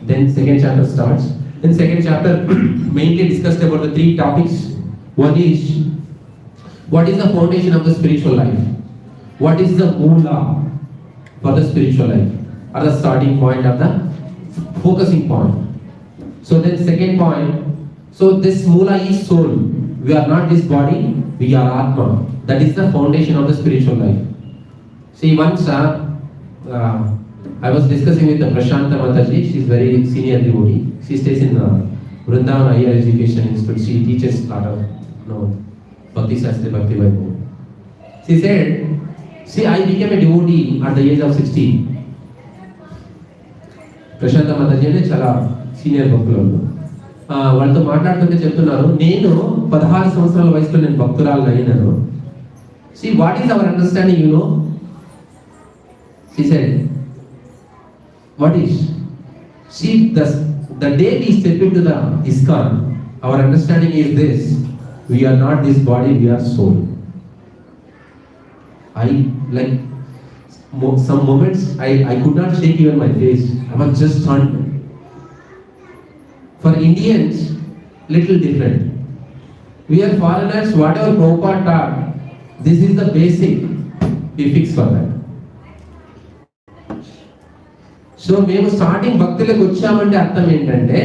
Then second chapter starts. In second chapter mainly discussed about the 3 topics. One is what is the foundation of the spiritual life? What is the moola for the spiritual life? Or the starting point of the focusing point. So then second point, so this moola is soul. We are not this body, we are Atma. That is the foundation of the spiritual life. See, once I was discussing with the Prashanta Mataji. She is very senior devotee. She stays in Vrindavan Higher Education Institute. She teaches a lot of Bhakti Shastri, Bhakti Vaibhav. She said, see, I became a devotee at the age of 16. Prashanta Mataji ane chala senior భక్తులు. వాళ్ళతో మాట్లాడుతుంటే చెప్తున్నారు, నేను 16 సంవత్సరాల వయసులో నేను భక్తురాలు అయినాను. See, what is our understanding, you know? She said, what is? See, the day we step into the ISKCON, our understanding is this: we are not this body, we are soul. Like some moments, I could not shake even my face. I was just stunned. For Indians, little different. We are foreigners. Whatever Prabhupada taught, this is the basic. We fix for that. So మేము starting భక్తులకు వచ్చామంటే అర్థం ఏంటంటే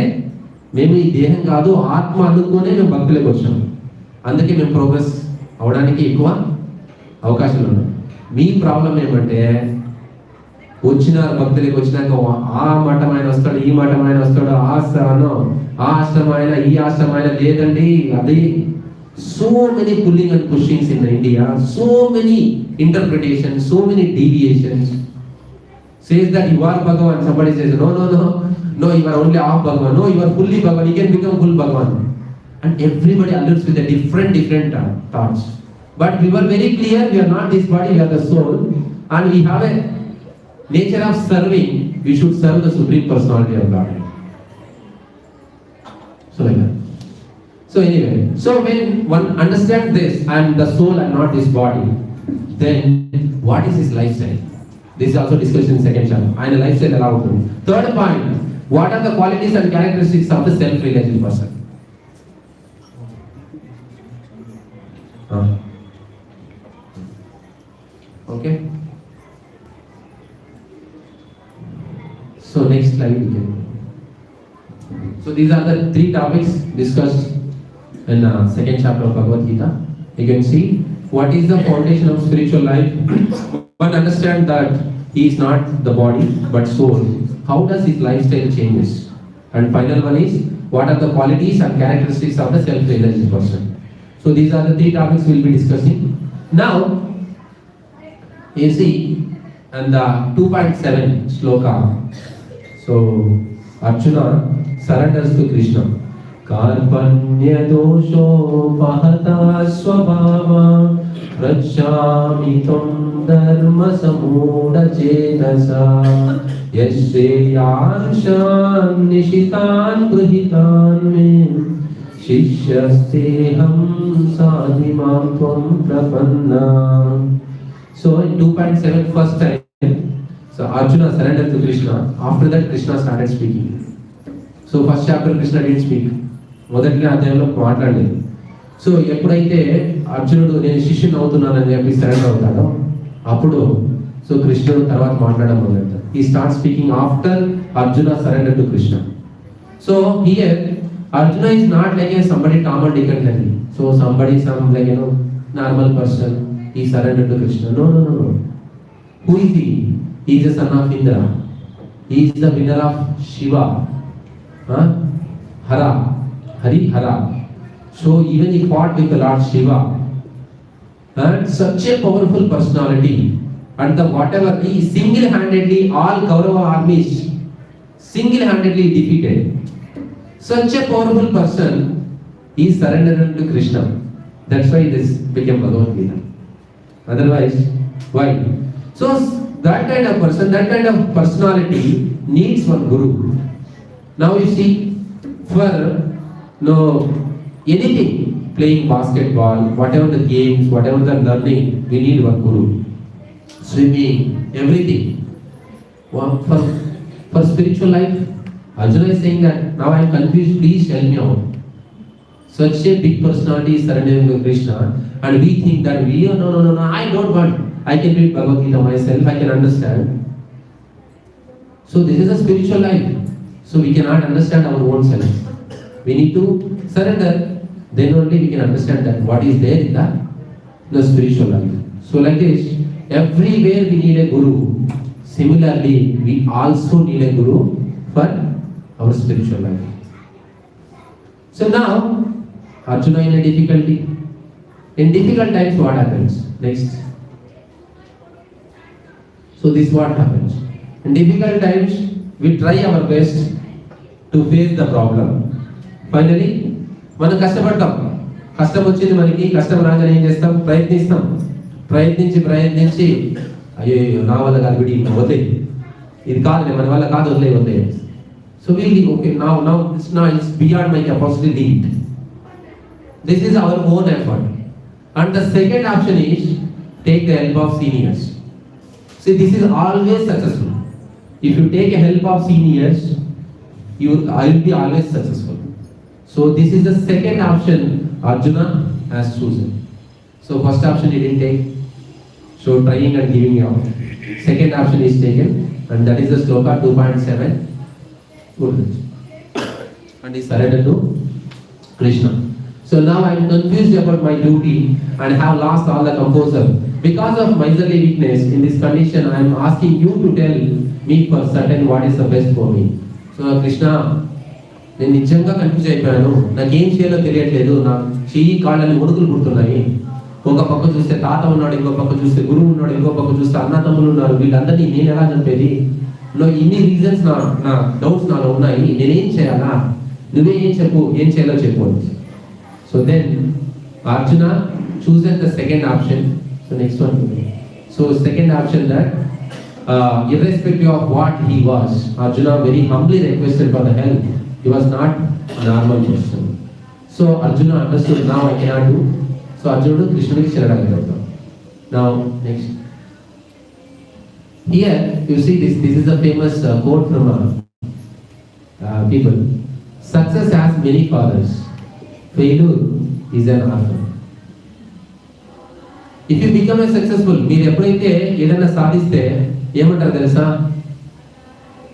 మేము ఈ దేహం కాదు ఆత్మ అనుకునే మేము భక్తులకు వచ్చాము. అందుకే మేము ప్రోగ్రెస్ అవడానికి ఎక్కువ అవకాశాలు ఉన్నాయి. మీ ప్రాబ్లం ఏమంటే వచ్చిన భక్తులకు వచ్చినాక ఆ మఠం ఆయన వస్తాడు, ఈ మఠం ఆయన వస్తాడు, ఆ ఆశ్రమం ఆయన, ఈ ఆశ్రమం ఆయన లేదండి. అది so many pulling and pushings in India, so many interpretation, so many deviations. Says that you are Bhagavan, somebody says no, you are only half Bhagavan, no, you are fully Bhagavan, you can become full Bhagavan. And everybody alludes with a different thoughts. But we were very clear, we are not this body, we are the soul, and we have a nature of serving. We should serve the Supreme Personality of God. So like that. So anyway, so when one understands this, I am the soul and not this body, then what is his lifestyle? This is also discussed in second chapter. And a lifestyle allowed. Third point, what are the qualities and characteristics of the self-realized person? Okay. So next slide we can. So these are the 3 topics discussed in second chapter of Bhagavad Gita. You can see what is the foundation of spiritual life. One understand that he is not the body but soul. How does his lifestyle changes? And final one is what are the qualities and characteristics of the self-realized person. So these are the 3 topics we will be discussing. Now you see and the 2.7 sloka. So Arjuna surrenders to Krishna. Karpanya dosho pahata swabhava prachami tum dharma samuda chetasa yasyayanshan nishitan gruhitan me shishyasteham sadhimam tvam prapanna. So in 2.7 first time, so Arjuna surrendered to Krishna. After that Krishna started speaking. So first chapter Krishna didn't speak. మొదటిగా అధ్యాయంలో మాట్లాడలేదు. So ఎప్పుడైతే అర్జునుడు నేను శిష్యుని అవుతున్నానని చెప్పి surrender అవుతాడో అప్పుడు సో కృష్ణుడు తర్వాత మాట్లాడడం మొదలెడతాడు. He starts speaking after Arjuna surrendered to Krishna. So here Arjuna is not like a somebody Tom and Dick and Harry. So somebody some like normal person. He surrendered to Krishna. No. Who is he? He is the son of Indra. He is the winner of Shiva. Hara. So even he fought with the Lord Shiva. And such a powerful personality. And the whatever he single-handedly all Kaurava armies single-handedly defeated. Such a powerful person, he surrendered to Krishna. That's why this became Bhagavad Gita. Otherwise, why? So that kind of person, that kind of personality needs one guru. Now you see, for anything, playing basketball, whatever the games, whatever the learning, we need one guru. Swimming, everything. For spiritual life, Arjuna is saying that now I am confused, please help me out. Such a big personality is surrendering to Krishna, and we think that no, I don't want. I can read Bhagavad Gita myself, I can understand. So this is a spiritual life. So we cannot understand our own self. We need to surrender, then only we can understand that what is there in the spiritual life. So like this, everywhere we need a guru. Similarly, we also need a guru for our spiritual life. So now, Arjuna in a difficulty. In difficult times, what happens? Next. So this what happens. In difficult times, we try our best to face the problem. Finally, మనం కష్టపడతాం. కష్టం వచ్చింది మనకి, కష్టం రాగానే ఏం చేస్తాం? ప్రయత్నించి అయ్యో నా వల్ల కాదు విడి వదిలే, ఇది కాదు మన వల్ల కాదు వదిలే. So we'll be okay, now it's beyond my capacity, leave it. This is our own effort. And the second option is take the help of seniors. See, this is always successful. If you take a help of seniors, I will be always successful. So this is the second option Arjuna has chosen. So first option he didn't take. So trying and giving out. Second option is taken, and that is the sloka 2.7. And he surrendered to Krishna. So now I am confused about my duty and have lost all the composure. Because of miserly weakness, in this condition I am asking you to tell me for certain what is the best for me. So Krishna, నేను నిజంగా confuse అయిపోయాను, నాకేం చేయాలో తెలియట్లేదు, నా చెయ్యి కాళ్ళని ముడుకులు పుడుతున్నాయి. ఒక పక్క చూస్తే తాత ఉన్నాడు, ఇంకో పక్క చూస్తే గురువు ఉన్నాడు, ఇంకో పక్క చూస్తే అన్న తమ్ములు ఉన్నారు, వీళ్ళందరినీ నేను ఎలా చంపేది? ఇన్ని రీజన్స్ నా డౌట్స్ నాలో ఉన్నాయి, నేనేం చేయాలా? నువ్వే ఏం చేయాలో చెప్పు. So then Arjuna chooses the second option. So next one. So second option that irrespective of what he was, Arjuna very humbly requested for the help. He was not a normal person. So Arjuna understood, now I cannot do. So Arjuna Krishna is Sharanagata. Now next. Here you see this is a famous quote from people. Success has many fathers. Failure is an orphan. If you become a successful, మీరు ఎప్పుడైతే ఏదైనా సాధిస్తే ఏమంటారు తెలుసా?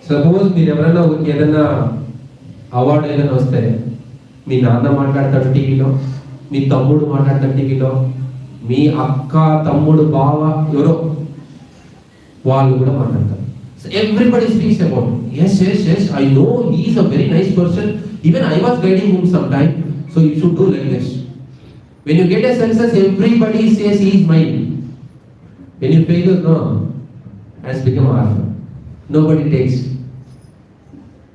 Suppose మీరు ఎవరైనా ఏదైనా award ఏదైనా వస్తే మీ నాన్న మాట్లాడతాడు టీవీలో, మీ తమ్ముడు మాట్లాడతాడు టీవీలో, మీ అక్క తమ్ముడు బావ ఎవరో వాళ్ళు కూడా మాట్లాడతారు. Everybody speaks about yes, I know he is a very nice person, even I was guiding him sometime, so you should do like this. When you get a success, everybody says he is mine. When you fail, no, has become orphan. Nobody takes.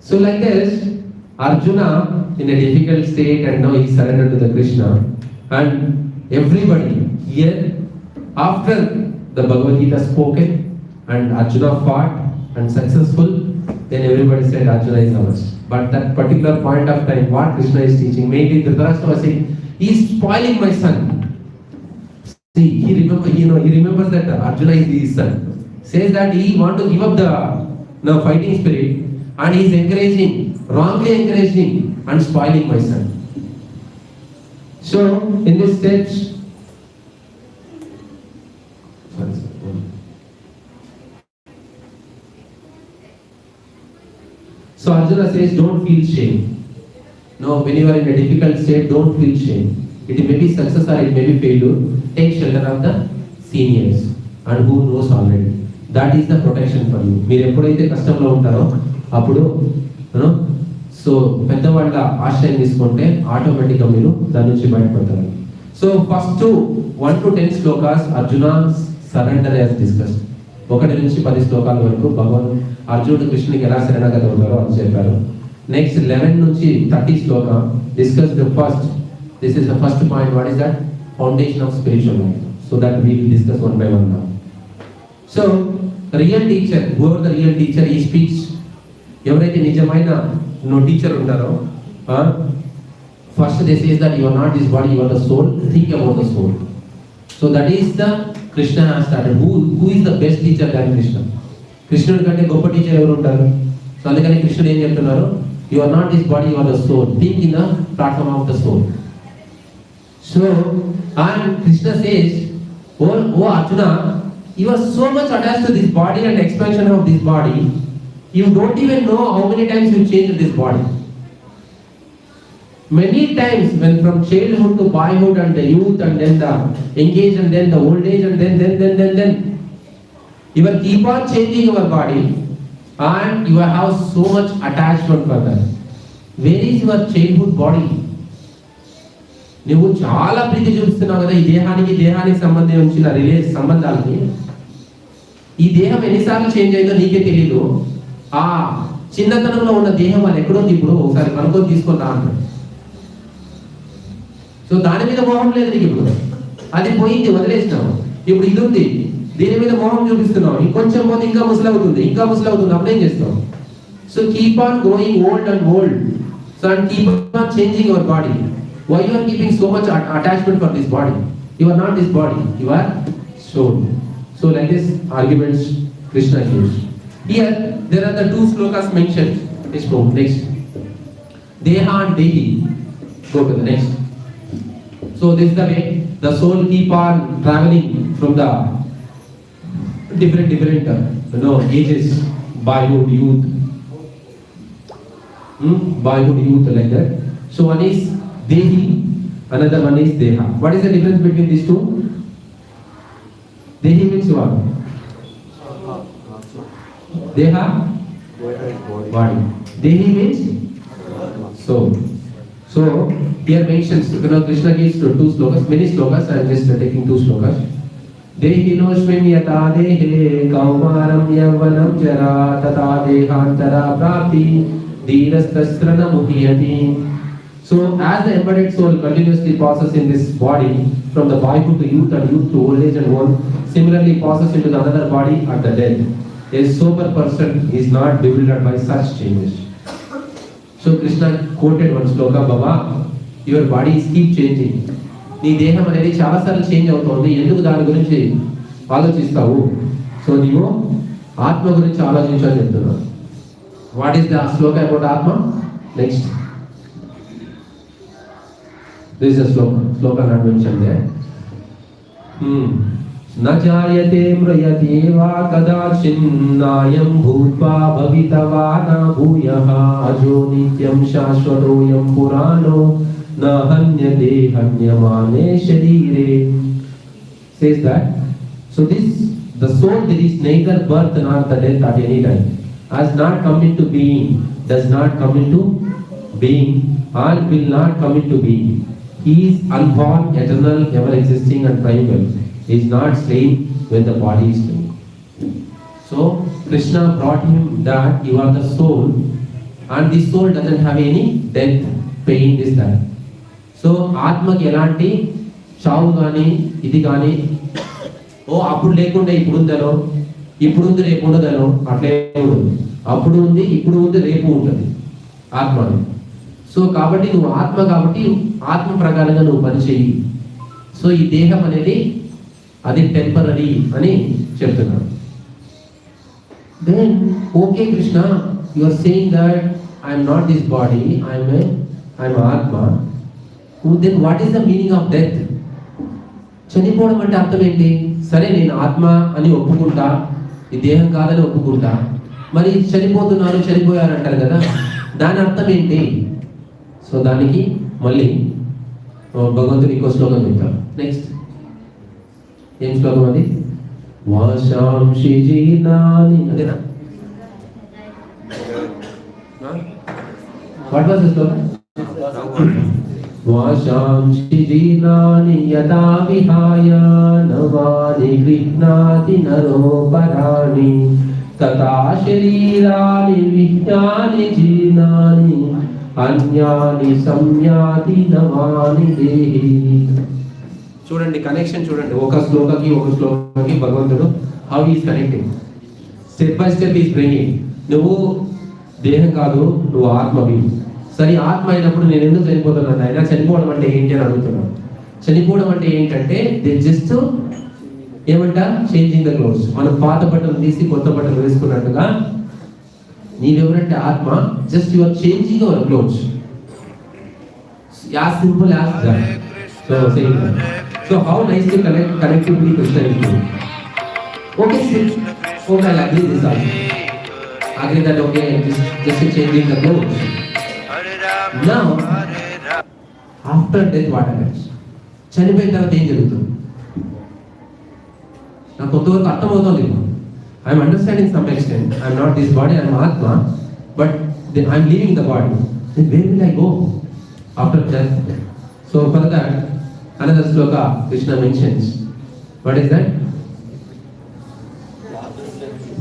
So like this, Arjuna in a difficult state, and now he surrendered to the Krishna, and everybody here after the Bhagavad Gita spoken and Arjuna fought and successful, then everybody said Arjuna is ours. But that particular point of time, what Krishna is teaching, maybe Dhritarashtra was saying, he is spoiling my son. See, he remembers that Arjuna is his son. Says that he want to give up the fighting spirit, and he is wrongly encouraging and spoiling my son. So in this stage, so Arjuna says, don't feel shame. No, when you are in a difficult state, don't feel shame. It may be success or it may be failure. Take shelter of the seniors and who knows already. That is the protection for you. మీరు ఎప్పుడైతే కష్టంలో ఉంటారో అప్పుడు so పెద్దవాళ్ళ ఆశ్రయం తీసుకుంటే ఆటోమేటిక్గా మీరు దాని నుంచి బయటపడతారు. So first 1 to 10 shlokas Arjuna surrender as discussed. 1 నుంచి 10 శ్లోకాల వరకు భగవాన్ అర్జునుడు కృష్ణునికి ఎలా శరణాగత అవుతారో అని చెప్పారు. నెక్స్ట్ 11 నుంచి 30 శ్లోక discuss the first. This is the first point. What is that? Foundation of spiritual life. So that we will discuss one by one now. So real teacher, whoever the real teacher, ఈ speech ఎవరైతే నిజమైన teacher ఉంటారో first they says that you are not this body, you are the soul. Think about the soul. So that is the Krishna has started. Who is the best teacher దాన్ కృష్ణ? కృష్ణుడి కంటే గొప్ప teacher ఎవరు ఉంటారు? So అందుకని కృష్ణుడు ఏం చెప్తున్నారు? You are not this body, you are the soul. Think in the platform of the soul. So, and Krishna says, oh Arjuna, you are so much attached to this body and expansion of this body, you don't even know how many times you changed this body. Many times, when from childhood to boyhood and the youth and then the engage and then the old age and then you will keep on changing your body and you have so much attachment for that. Where is your childhood body? నువ్వు చాలా ప్రీతి చూపిస్తున్నావు కదా ఈ దేహానికి సంబంధించిన సంబంధాలకి. ఈ దేహం ఎన్నిసార్లు change అయిందో నీకే తెలియదు. ఆ చిన్నతనంలో ఉన్న దేహం వాళ్ళు ఎక్కడుంది ఇప్పుడు ఒకసారి కనుక్కొని తీసుకొని రా అంటారు. సో దాని మీద మోహం లేదు నీకు. ఇప్పుడు అది పోయింది, వదిలేసినావు. ఇప్పుడు ఇది ఉంది, దీని మీద మోహం చూపిస్తున్నావు. ఇంకొంచెం పోతే ఇంకా ముసలవుతుంది. అప్పుడు ఏం చేస్తావు? So keep on growing old and old. So and keep on changing your body. Why you are keeping so much attachment for this body? You are not this body, you are soul. So like this arguments Krishna gives. Here there are the 2 slokas mentioned. Let's go next. Deha and Dehi. Go to the next. So this is the way the soul keep on traveling from the different ages, boyhood, youth, like that. So one is Dehi, another one is Deha. What is the difference between these two? Dehi means what? Deha? Body. Dehi means soul. So here mentions, Krishna gives 2 slokas, many slokas. I am just taking 2 slokas. Dehi nosmin yata dehe kaumaram yavanam jara tata dehantara prapti dhirastasrana muhyati. So as the embodied soul continuously passes in this body from the boyhood to youth and youth to old age and old, similarly passes into the another body at the death. A sober person is not bewildered by such changes. So Krishna quoted one sloka, Baba, your bodies keep changing. నీ దేహం అనేది చాలా సార్లు change అవుతుంది. ఎందుకు దాని గురించి ఆలోచిస్తావు? So నీవు ఆత్మ గురించి ఆలోచించని చెప్తున్నావు. What is the Shloka about ఆత్మ? Next. This is a sloka not mentioned there. Na jayate mrayate va kadachinayam bhutva bhavitava na bhuyaha ajo nityam shashvatoyam purano na hanyate hanyamane sharire. Says that. So the soul, there is neither birth nor the death at any time. Has not come into being, does not come into being, and will not come into being. He is unborn, eternal, ever existing and primal. He is not slain when the body is slain. So Krishna brought him that you are the soul and this soul doesn't have any death, pain, this, that. So ఆత్మకి ఎలాంటి చావు కానీ ఇది కానీ అప్పుడు లేకుండా ఇప్పుడు ఉందనో, ఇప్పుడు ఉంది రేపు ఉండదనో అట్లే ఉండదు. అప్పుడు ఉంది, ఇప్పుడు ఉంది, రేపు ఉంటుంది ఆత్మ. సో కాబట్టి నువ్వు ఆత్మ, కాబట్టి ఆత్మ ప్రకారంగా నువ్వు పనిచేయి. సో ఈ దేహం అనేది అది టెంపరరీ అని చెప్తున్నాడు. Then okay Krishna, you are saying that I'm not this body, I'm atma. Then what is the meaning of death? చనిపోవడం అంటే అర్థం ఏంటి? సరే నేను ఆత్మ అని ఒప్పుకుంటా, ఈ దేహం కాదని ఒప్పుకుంటా, మరి చనిపోతున్నారు చనిపోయారు అంటారు కదా, దాని అర్థం ఏంటి? సో దానికి మళ్ళీ భగవంతుడు ఇంకో శ్లోకం చెప్తారు. నెక్స్ట్ ఏం శ్లోకం అది? వాశాంశి జీర్ణాని, అదేనా? వాట్ వాస్ ద శ్లోకం? వాశాంశి జీర్ణాని యథా విహాయ నవాని గృహ్ణాతి నరోపరాణి తథా శరీరాని విజ్ఞాని జీర్ణాని అన్యాని సంయాతి నవాని దేహి. చూడండి కనెక్షన్ చూడండి, ఒక శ్లోకకి భగవంతుడు how is connecting. Step by step is bringing. నువ్వు దేహం కాదు, నువ్వు ఆత్మవి. సరే ఆత్మ అయినప్పుడు నేను ఎందుకు చనిపోతున్నాను? అయినా చనిపోవడం అంటే ఏంటి అని అడుగుతున్నాను. చనిపోవడం అంటే ఏంటంటే దే జస్ట్ ఏమంట చేంజింగ్ ద క్లోత్స్. మనం పాత బట్టలు తీసి కొత్త బట్టలు వేసుకున్నట్టుగా నీవెవరంటే ఆత్మ, just you are changing your clothes. As simple as that. So saying that. So how nicely connectively Krishna is doing. Okay, I'll agree this also. Agree that okay, just changing the clothes. Now, after death what happens? చనిపోయిన తర్వాత ఏం జరుగుతుంది? నాకు కొంతవరకు అర్థమవుతుంది. I'm understanding some extent. I'm not this body, I'm atma, but I'm leaving the body. Then where will I go after death? So for that, another sloka Krishna mentions. What is that?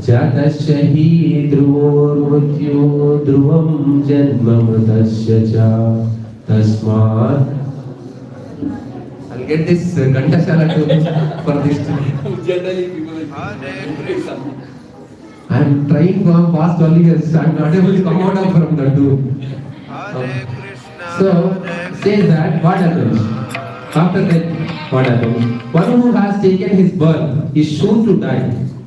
Jatasya hi dhruvo mrityu dhruvam janma mritasya cha tasmat. I'll get this Kantashala for this. Generally people I am trying for past 12 years. I am not able to come out from that too. So says that what happens? After that, what happens? One who has taken his birth is sure to die,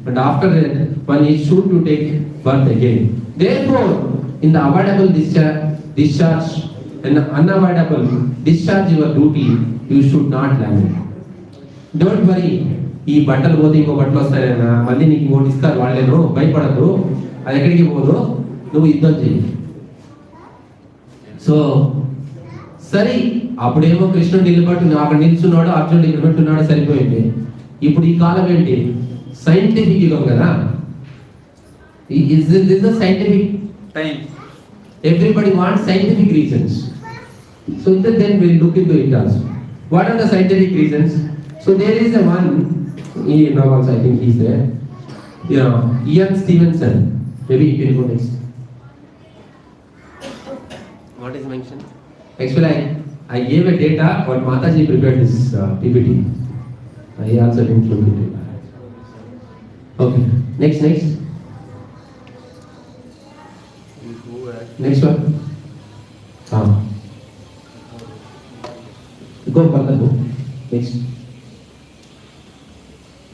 but after that, one is sure to take birth again. Therefore, in the avoidable discharge and unavoidable discharge your duty, you should not lament. Don't worry. ఈ బట్టలు పోతే ఇంకో బట్టలు వస్తాయన్నా, మళ్ళీ నీకు ఇంకోటి ఇస్తారు వాళ్ళేను, భయపడద్దు. అది ఎక్కడికి పోదు, నువ్వు యుద్ధం చేయి. సో సరే అప్పుడేమో కృష్ణుడు అక్కడ నిల్చున్నాడు, అర్జునుడు ఇక్కడ పెట్టున్నాడు, సరిపోయింది. ఇప్పుడు ఈ కాలం ఏంటి? సైంటిఫిక్ యుగం కదా. This is a scientific time. Everybody wants scientific reasons. So then we'll look into it also. What are the scientific reasons? So there is a one, now also I think he's there. Ian Stevenson. Maybe you can go next. What is mentioned? Actually, I gave a data, but Mataji prepared this PPT. I also included it. Okay, next. Next one. Go further, go. Next.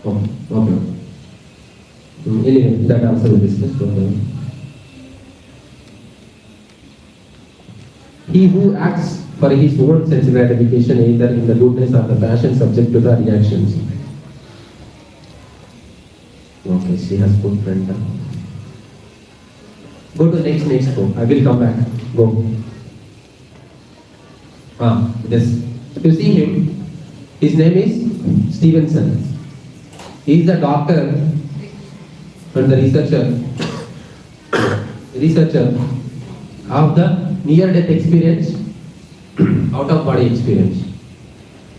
Okay. Anyway, that answer will discuss. He who acts for his own sense gratification, either in the goodness or the passion, subject to the reactions. Okay, she has put friend down. Go to next go. I will come back. Go. This. You see him? His name is Stevenson. He is the doctor and the researcher of the near-death experience, out-of-body experience.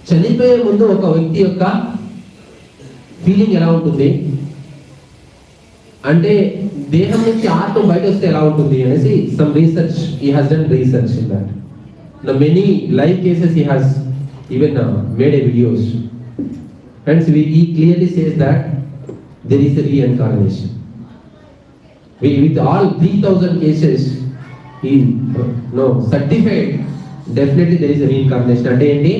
చనిపోయే ముందు ఒక వ్యక్తి యొక్క feeling ఎలా ఉంటుంది అంటే దేహం నుంచి ఆత్మ బయట వస్తే ఎలా ఉంటుంది అనేసి some research, he has done research in that. The many live cases he has even made a videos. Hence he clearly says that there is a reincarnation. With all 3,000 cases, he certified definitely there is a reincarnation. అంటే ఏంటి?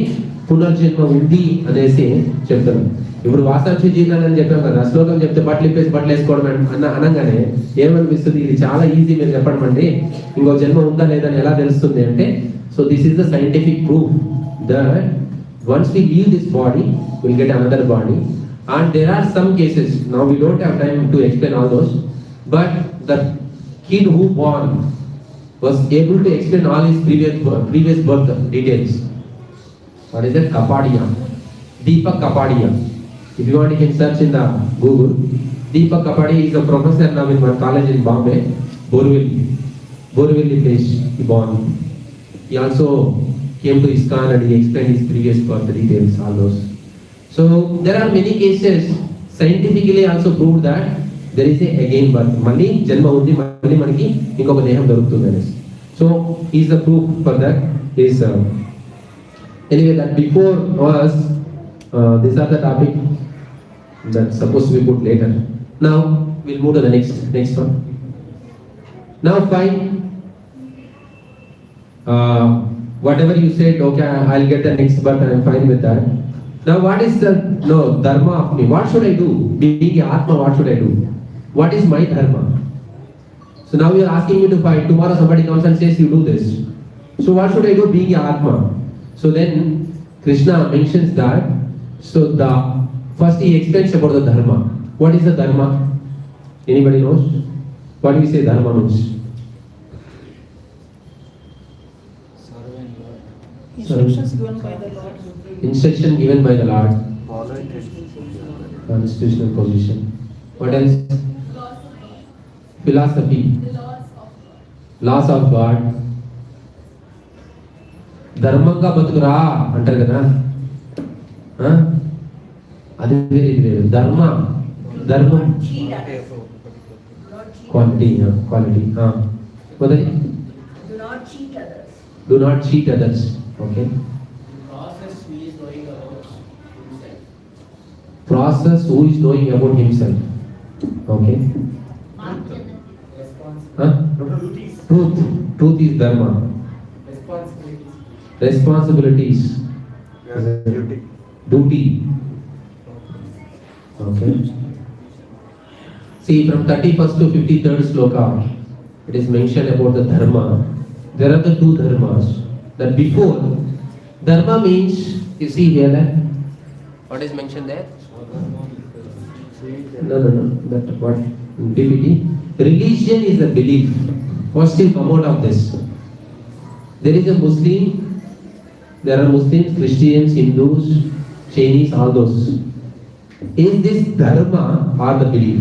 పునర్జన్మ ఉంది అనేసి చెప్తారు. ఇప్పుడు వాసాంశ జీర్ణాన్ని అని చెప్పాం కదా, శ్లోకం చెప్తే బట్టలు ఇప్పేసి బట్టలు వేసుకోవడం అనగానే ఏమనిపిస్తుంది, ఇది చాలా ఈజీ మీరు చెప్పడం అండి, ఇంకో జన్మ ఉందా లేదా అని ఎలా తెలుస్తుంది అంటే, so this is the scientific proof that once we leave this body will get another body. And there are some cases, now we don't have time to explain all those, but the kid who born was able to explain all his previous birth details. What is that? Kapadia. Deepak Kapadia. If you want, you can search in the Google. Deepak Kapadia is a professor now in one college in Bombay, Borivali place he born. He also came to ISKCON and he explained his previous birth details, all those. So there are many cases scientifically also proved that there is a again birth. Mali janma undi, mali manaki inkoka deham dorukutundi. So he is the proof for that. Is anyway, that before was these are the topic that supposed to be put later. Now we'll move to the next one. Now fine, whatever you said, okay, I'll get the next birth and I'm fine with that. Now what is the dharma of me? What should I do? Being a Atma, what should I do? What is my dharma? So now you are asking me to fight. Tomorrow somebody comes and says you do this. So what should I do being a Atma? So then Krishna mentions that. So the first he explains about the dharma. What is the dharma? Anybody knows? What do we say dharma means? Instructions given by the Lord. Instruction given by the Lord. Follow it. Constitutional position. What else? Philosophy. Laws of God. ధర్మంగా బతుకురా అంటారు కదా, అది వేరే ఇది వేరే. ధర్మం quality మొదటి do not cheat others. Okay. Process who is knowing about himself. Okay. Truth is dharma. Responsibilities. Duty. Okay. See, from 31st to 53rd sloka, it is mentioned about the dharma. There are the two dharmas. That before, dharma means, you see here that, what is mentioned there? No. That what? PPT. Religion is a belief. First will come out of this. There is a Muslim, there are Muslims, Christians, Hindus, Chinese, all those. Is this dharma or the belief?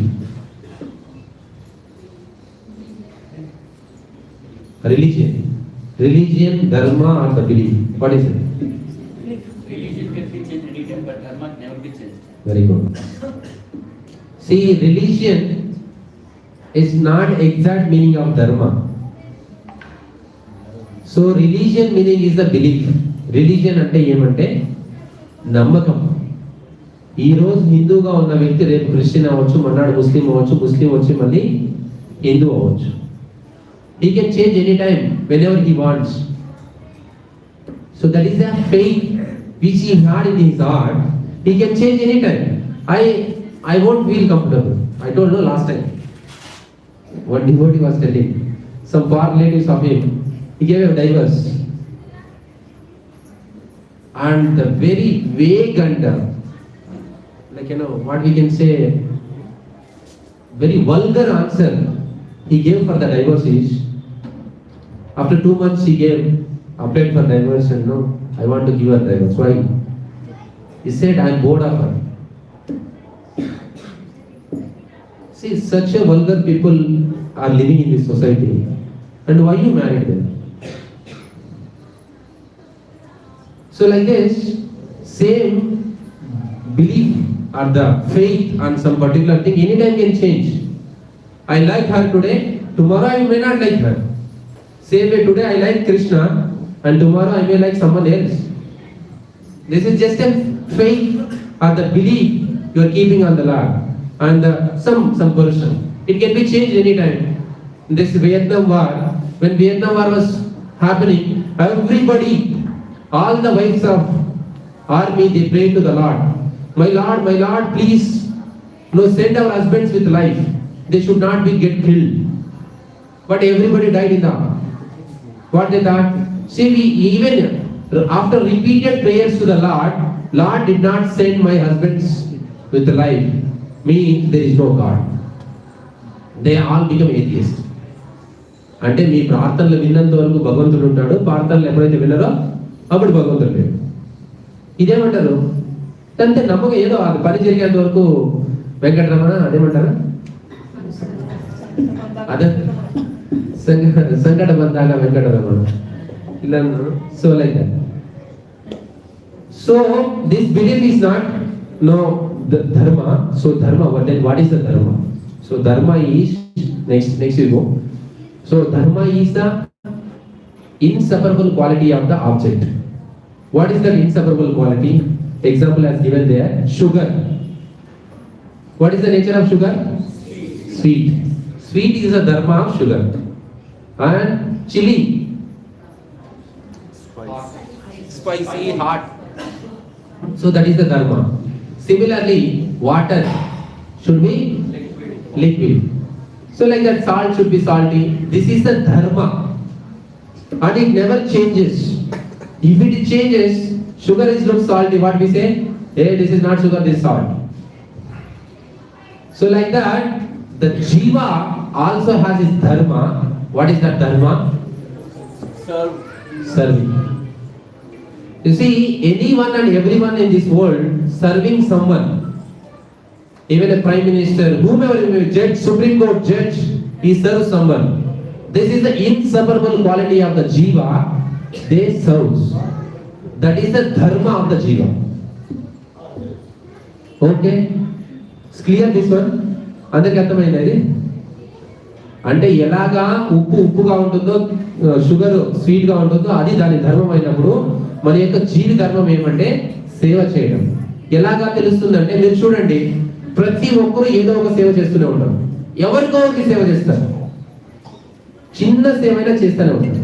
Religion, dharma or the belief? What is it? Religion can be changed anytime, but dharma never be changed. Very good. See, religion is not exact meaning of dharma. So religion meaning is the belief. Religion అంటే ఏమంటే నమ్మకం. ఈ రోజు హిందూగా ఉన్న వ్యక్తి రేపు Christian అవ్వచ్చు, మన్నాడు ముస్లిం అవ్వచ్చు, ముస్లిం వచ్చి మళ్ళీ హిందూ అవ్వచ్చు. He can change anytime, whenever he wants. So that is the faith which he had in his heart. He can change anytime. I won't feel comfortable. I don't know last time. One devotee was telling, some far relatives of him, he gave a divorce. And the very vague and what we can say, very vulgar answer he gave for the divorce is, after 2 months he applied for divorce and no, I want to give her divorce. Why? He said, I am bored of her. See, such a vulgar people are living in this society. And why you married them? So like this, same belief or the faith on some particular thing anytime can change. I like her today, tomorrow I may not like her. Same way today I like Krishna and tomorrow I may like someone else. This is just a faith or the belief you are keeping on the Lord and some person. It can be changed anytime. This Vietnam War, when Vietnam War was happening, everybody, all the wives of army, they prayed to the Lord. my Lord, please, no, send our husbands with life. They should not be get killed. But everybody died in the what they thought. See, we even after repeated prayers to the Lord did not send my husbands with life. Meaning there is no God. They all become atheists. అంటే మీ ప్రార్థనలు విన్నంత వరకు భగవంతుడు ఉంటాడు, ప్రార్థనలు ఎప్పుడైతే విన్నారో అప్పుడు భగవంతుడు లేడు. ఇదేమంటారు అంటే నమ్మకం ఏదో అది పని జరిగేంత వరకు వెంకటరమణ అదేమంటారు అదే సంకట బంధాల వెంకటరమణ ఇలా so like that. So this belief is not no the dharma. So dharma, what is the dharma? So dharma is next you go. So dharma is the inseparable quality of the object. What is that inseparable quality? Example as given there, sugar. What is the nature of sugar? Sweet. Sweet is the dharma of sugar. And chili, spicy, hot. So that is the dharma. Similarly, water should be liquid. So like that, salt should be salty. This is the dharma. And it never changes. If it changes, sugar is not salty, what we say? Hey, this is not sugar, this is salt. So like that, the jiva also has its dharma. What is that dharma? Serving. You see, anyone and everyone in this world serving someone, even a prime minister, whomever, judge, Supreme Court judge, he serves someone. This is the inseparable quality of the jiva. They serve. That is the dharma of the jiva. Okay, it's clear this one. అందరికి అర్థమైంది అది. అంటే ఎలాగా ఉప్పుగా ఉంటుందో, sugar sweet గా ఉంటుందో, అది దాని ధర్మం అయినప్పుడు మన యొక్క జీవి ధర్మం ఏమంటే సేవ చేయడం. ఎలాగా తెలుస్తుందంటే మీరు చూడండి, ప్రతి ఒక్కరు ఏదో ఒక సేవ చేస్తూనే ఉంటారు. ఎవరికో ఒకరికి సేవ చేస్తారు, చిన్న సేవ అయినా చేస్తూనే ఉంటారు.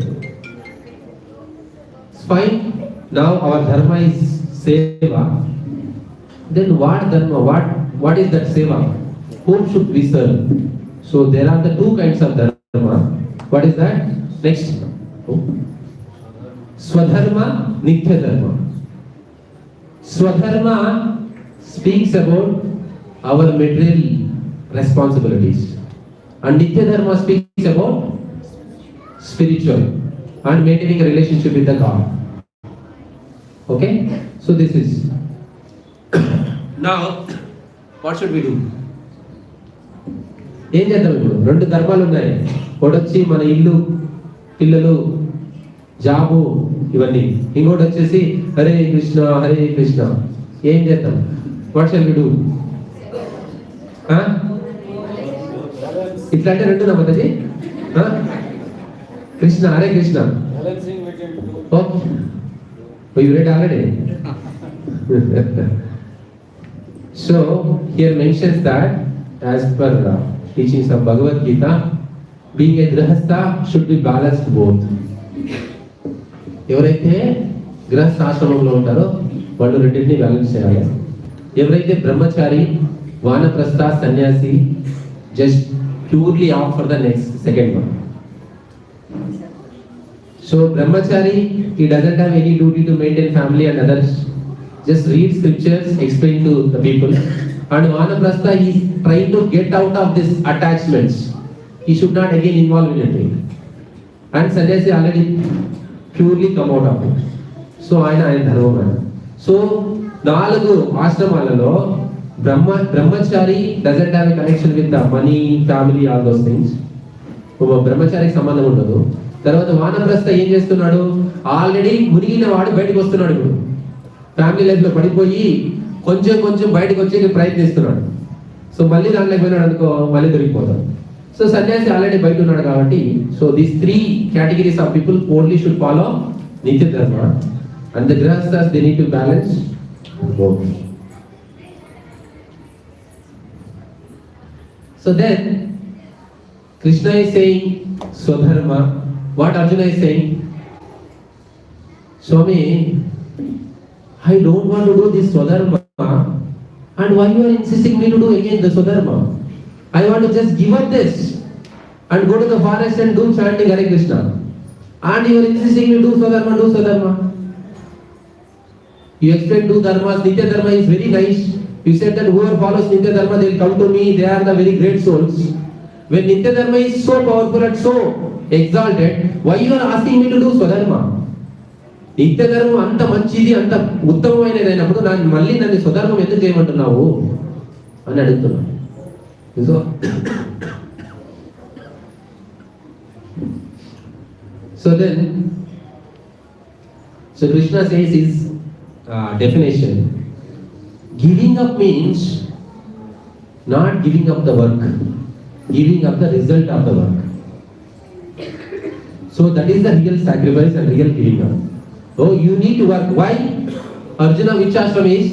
ఫైన్, నౌ అవర్ ధర్మ ఇస్ సేవ. దెన్ వాట్ ధర్మ, వాట్ ఈస్ దట్ సేవ? Whom should we serve? So there are the two kinds of dharma. What is that? Next, Swadharma, Nitya Dharma. Swadharma speaks about our material responsibilities, and Nitya Dharma speaks about spiritual and maintaining a relationship with the God. Okay, so this is now what should we do? ఏం చేద్దాం? ఇప్పుడు రెండు ధర్మాలు ఉన్నాయి. ఒకటి వచ్చి మన ఇల్లు, పిల్లలు, జాబు, ఇవన్నీ. ఇంకోటి వచ్చేసి హరే కృష్ణ హరే కృష్ణ. ఏం చేద్దాం? What shall we do? ఇట్లా అంటే రెండు నమ్మది. Krishna Hare Krishna. Okay, you read already. So here mentions that as per teachings of Bhagavad Gita, being a grahastha should be balanced both. ఎవరైతే గృహస్థ ఆశ్రమంలో ఉంటారో వాళ్ళు రెండింటిని బ్యాలెన్స్ చేయాలి. ఎవరైతే బ్రహ్మచారి, వానప్రస్థ, సన్యాసి, just purely of for the next second one. So Brahmachari, he doesn't have any duty to maintain family and others, just read scriptures, explain to the people. And Vanaprastha, he is trying to get out of this attachments. He should not again involve in anything. And Sannyasi already purely come out of it. So ఆయన ధర్మం. So 4 ఆశ్రమాలలో Brahmachari doesn't have a connection with the money, family, all those things. బ్రహ్మచారికి సంబంధం ఉండదు. తర్వాత వానప్రస్థ ఏం చేస్తున్నాడు? Already మునిగిన వాడు బయటకు వస్తున్నాడు. ఇప్పుడు ఫ్యామిలీ లైఫ్ లో పడిపోయి కొంచెం కొంచెం బయటకు వచ్చే ప్రయత్నిస్తున్నాడు. సో మళ్ళీ దాంట్లోకి పోయినాడు అనుకో, మళ్ళీ దొరికిపోతాడు. సో సన్యాసి ఆల్రెడీ బయట ఉన్నాడు కాబట్టి, so these 3 categories of people only should follow Nitya Dharma, and the grahasthas, they need to balance both. So then Krishna is saying Swadharma. What Arjuna is saying? Swami, I don't want to do this Swadharma. And why you are insisting me to do again the Swadharma? I want to just give up this and go to the forest and do chanting Hare Krishna. And you are insisting me to do Swadharma, do Swadharma. You explain do dharmas, Nitya Dharma is very nice. You said that whoever follows Nitya Dharma, they will come to me, they are the very great souls. When Nitya Dharma is so powerful and so exalted, why you are asking me to do Swadharma? నిత్య ధర్మం అంత మంచిది అంత ఉత్తమమైనది అయినప్పుడు నన్ను స్వధర్మం ఎందుకు చేయమంటున్నావు అని అడుగుతున్నాను. So Krishna says his definition, giving up means not giving up the work, giving up the result of the work. So that is the real sacrifice and real giving up. Oh, you need to work. Why? Arjuna, which ashram is?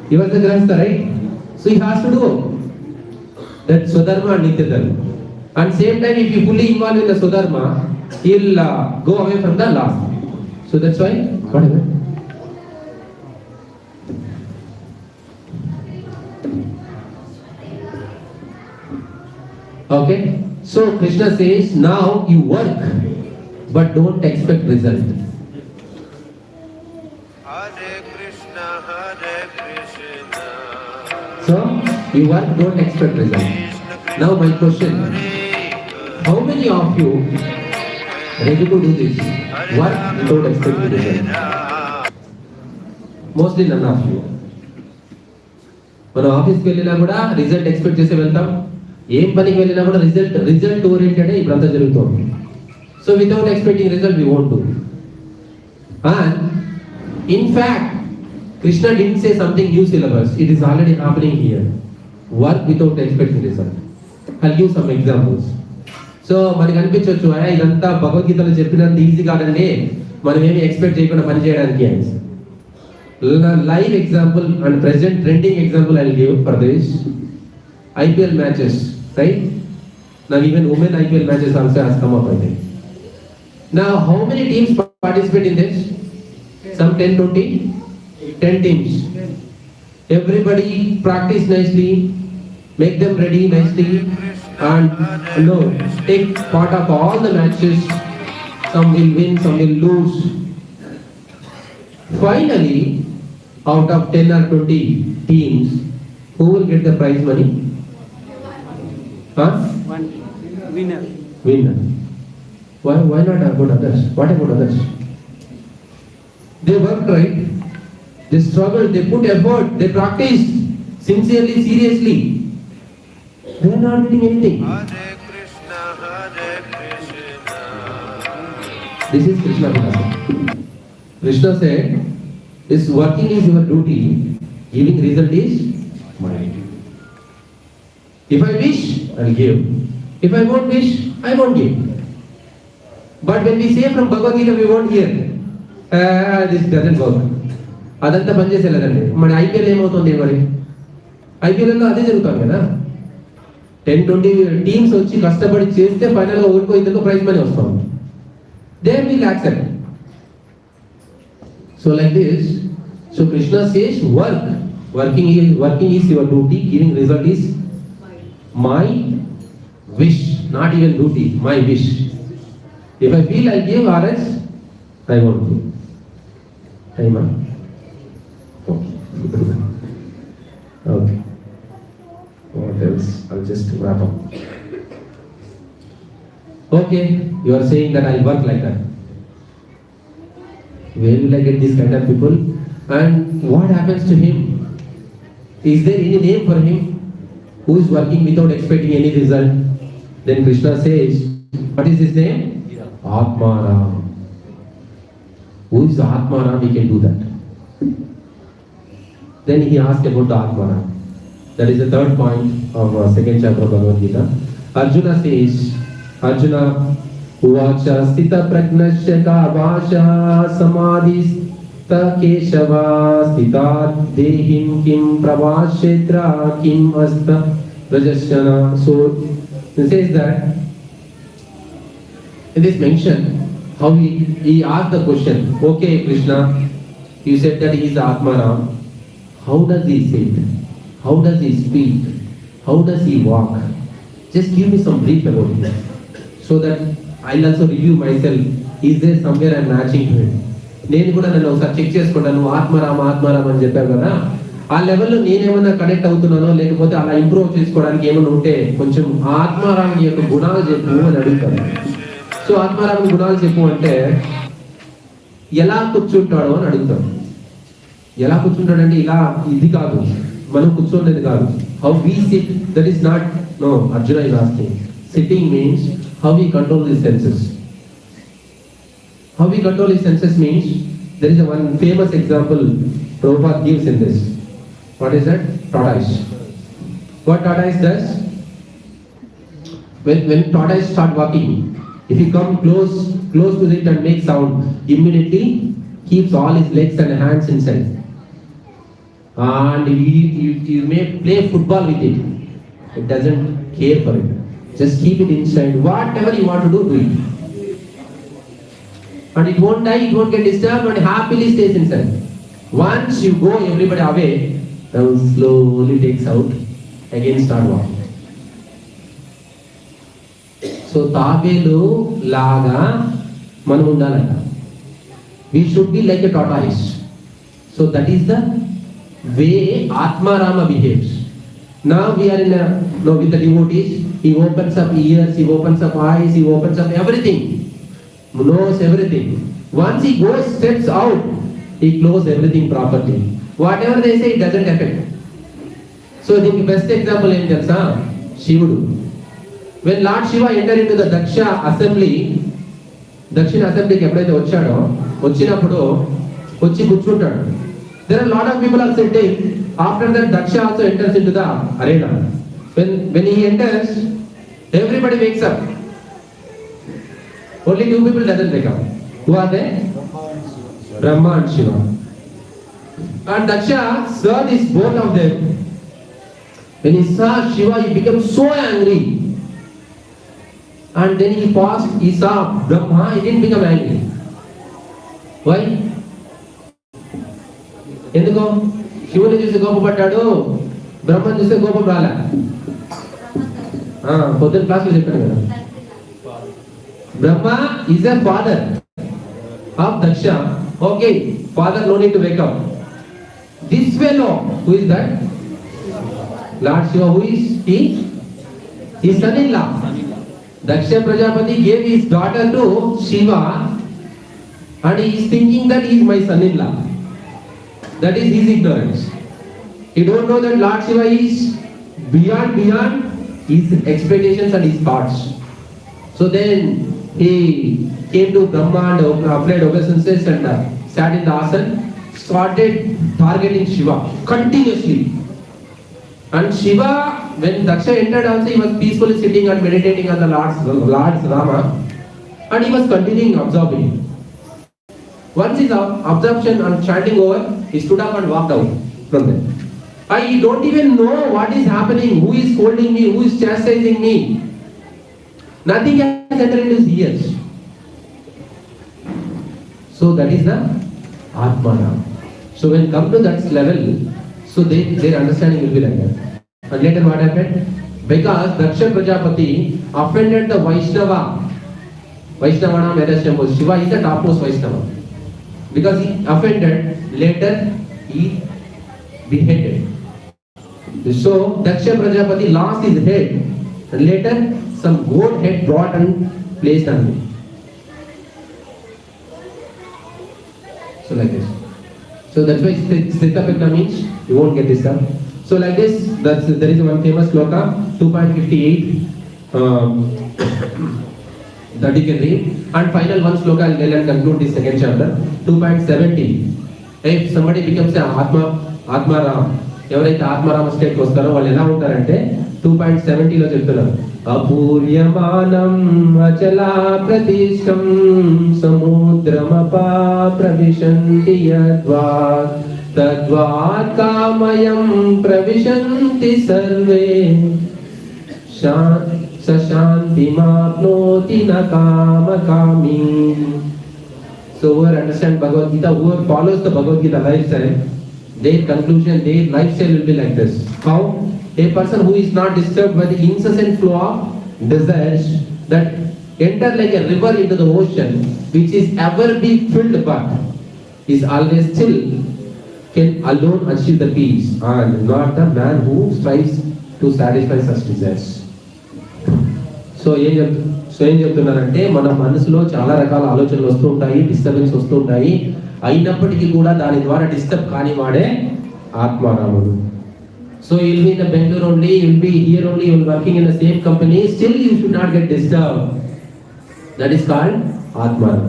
He was the Grahastha, right? So he has to do that Swadharma and Nitya Dharma. And same time, if you fully involve in the Swadharma, he will go away from the last. So that's why, whatever. Okay? So Krishna says, now you work, but don't expect result. Hare Krishna, Hare Krishna. So you work, don't expect result. Now my question, how many of you ready to do this? Work without expecting result? Mostly none of you. మన ఆఫీస్కి వెళ్ళినా కూడా result expect చేసి వెళ్తాం. ఏం పనికి వెళ్ళినా కూడా రిజల్ట్ ఓరియంటెడ్ ఇప్పుడంతా జరుగుతుంది. So without expecting result, we won't do. And in fact, Krishna didn't say something new syllabus. It is already happening here. Work without expecting result. I'll give some examples. So మనకి అనిపించవచ్చు, ఇదంతా భగవద్గీతలో చెప్పినంత easy కాదండి, మనం ఏమి expect చేయకుండా పని చేయడానికి అని. Live example and present trending example I'll give for this. IPL matches, right? Now even women IPL matches also has come up, I think. Now, how many teams participate in this? Some 10, 20? 10 teams. Everybody practice nicely, make them ready nicely, and take part of all the matches. Some will win, some will lose. Finally, out of 10 or 20 teams, who will get the prize money? Huh? One winner. Winner. Why not about others? What about others? They work, right? They struggle, they put effort, they practice sincerely, seriously. They are not getting anything. Hare Krishna, Hare Krishna. This is Krishna Bhagavatam. Krishna said, this working is your duty, giving result is mine. If I wish, I'll give. If I won't wish, I won't give. But when we say from Bhagavad Gita, we won't hear. This doesn't work. అదంతా పనిచేసేలేదండి. మరి IPL ఏమవుతుంది? మరి ఐపీఎల్లో అదే జరుగుతుంది కదా. 10-20 teams వచ్చి కష్టపడి చేస్తే ఫైనల్గా ఒకరికో ఇద్దరికో ప్రైజ్ మనీ వస్తుంది. They will accept. So like this, so Krishna says work. Working is your duty, giving result is my wish, not even duty, my wish. If I feel I give, or else I won't give. Amen. Okay. Okay. What else? I'll just wrap up. Okay, you are saying that I'll work like that. Where will I get this kind of people? And what happens to him? Is there any name for him who is working without expecting any result? Then Krishna says, what is his name? Atmaram. Who is Atmaram? We can do that. Then he asked about the Atmaram. That is the third point of second chapter of Bhagavad Gita. Arjuna says, Arjuna, Uvacha Sthita Pragnasya Ka Vasha Samadhista Keshava Sthita Dehim Kim Pravashetra Kim Asta Rajasyana. So it says that in this mention, how he asked the question, okay Krishna, You said that he is Atmaram. How does he sit? How does he speak? How does he walk? Just give me some brief about him, so that I'll also review myself. Is there somewhere I'm matching to him? నేను కూడా నన్ను ఒకసారి check చేసుకుంటాను. ఆత్మరామ అని చెప్పారు కదా, ఆ లెవెల్లో నేనేమన్నా కనెక్ట్ అవుతున్నానో లేకపోతే అలా ఇంప్రూవ్ చేసుకోవడానికి ఏమైనా ఉంటే కొంచెం ఆత్మారాముని యొక్క గుణాలు చెప్పు అని అడుగుతాను. సో ఆత్మారాముని గుణాలు చెప్పు అంటే ఎలా కూర్చుంటాడో అని అడుగుతాను. ఎలా కూర్చుంటాడంటే ఇలా ఇది కాదు, మనం కూర్చోలేదు కాదు. How we sit, that is not, no, Arjuna is asking. Sitting means how we control the senses. How we control his senses means, there is a one famous example Prabhupada gives in this. What is that? Tortoise. What tortoise does? When tortoise start walking, if you come close to it and make sound, immediately keeps all his legs and hands inside. And you may play football with it. It doesn't care for it. Just keep it inside. Whatever you want to do it. And it won't die, it won't get disturbed, and happily stays inside. Once you go everybody away, then slowly takes out, again start walking. So tabelu laga మనం ఉండాలంట. We should be like a tortoise. So that is the way Atmarama behaves. Now we are with the devotees. He opens up ears, he opens up eyes, he opens up everything. Knows everything. Once he goes, steps out, he closes everything properly. Whatever they say, it doesn't affect. So the best example is Shivudu. When Lord Shiva entered into the Dakshina assembly కి ఎప్పుడైతే వచ్చినప్పుడు వచ్చి కూర్చుంటాడు. There are a lot of people are sitting. After that, Daksha also enters into the arena. When he enters, everybody wakes up. Only two people doesn't wake up. Who are they? Brahma and Shiva. And Daksha saw this, both of them. When he saw Shiva, he became so angry. And then he paused, he saw Brahma, he didn't become angry. Why? ఎందుకో శివుని చూసి కోపపడ్డాడు, బ్రహ్మను చూస్తే కోపం రాలే. పొద్దున్న క్లాస్లో చెప్పాను కదా, Brahma is a father of Daksha. Okay, father no need to wake up. This fellow, who is that? Lord Shiva, who is he? His son-in-law. Daksha Prajapati gave his daughter to Shiva, and he is thinking that he is my son-in-law. That is his ignorance. He don't know that Lord Shiva is beyond his expectations and his thoughts. So then he came to Brahma and applied obeisances and sat in the asana, started targeting Shiva continuously. And Shiva, when Daksha entered also, he was peacefully sitting and meditating on the Lord's Rama, and he was continuing observing. Once his absorption and chanting over, he stood up and walked out from there. I don't even know what is happening, who is scolding me, who is chastising me. Nothing has entered into his ears. So that is the Atmana. So when come to that level, so their understanding will be like that. And later what happened? Because Daksha Prajapati offended the Vaishnava. Vaishnavana Vedasyamu. Shiva is the topmost Vaishnava. Because he offended, later he beheaded. So Daksha Prajapati lost his head, and later some goat head brought and placed on him. So like this. So that's why Sthitapagna means you won't get disturbed. So like this, there is one famous sloka, 2.58, that you can read. And final one sloka, I'll tell and conclude this second chapter, 2.70. If somebody becomes an Atma Ram, ఎవరైతే ఆత్మారామ స్టేట్కి వస్తారో వాళ్ళు ఎలా ఉంటారంటే 2.70లో చెప్తున్నారు, అపూర్యమానం అచలా ప్రతిష్టం సముద్రమపా ప్రవిశంతి యద్వాత్ తద్వాత్ కామయం ప్రవిశంతి survey శాంతిమాప్నోతి న కామకామి. So whoever understands Bhagavad Gita, whoever follows the Bhagavad Gita lifestyle, their conclusion, their lifestyle will be like this. How? A person who is not disturbed by the incessant flow of desires that enter like a river into the ocean, which is ever be filled but is always still, can alone achieve the peace, and not the man who strives to satisfy such desires. So ఏం చెప్తున్నారంటే మన మనసులో చాలా రకాల ఆలోచనలు వస్తూ ఉంటాయి, disturbance వస్తూ ఉంటాయి, అయినప్పటికీ కూడా దాని ద్వారా డిస్టర్బ్ కాని వాడే ఆత్మారాముడు. So you'll be in the Bangalore only, you'll be here only, you'll working in the same company, still you should not get disturbed. That is called Atmaram.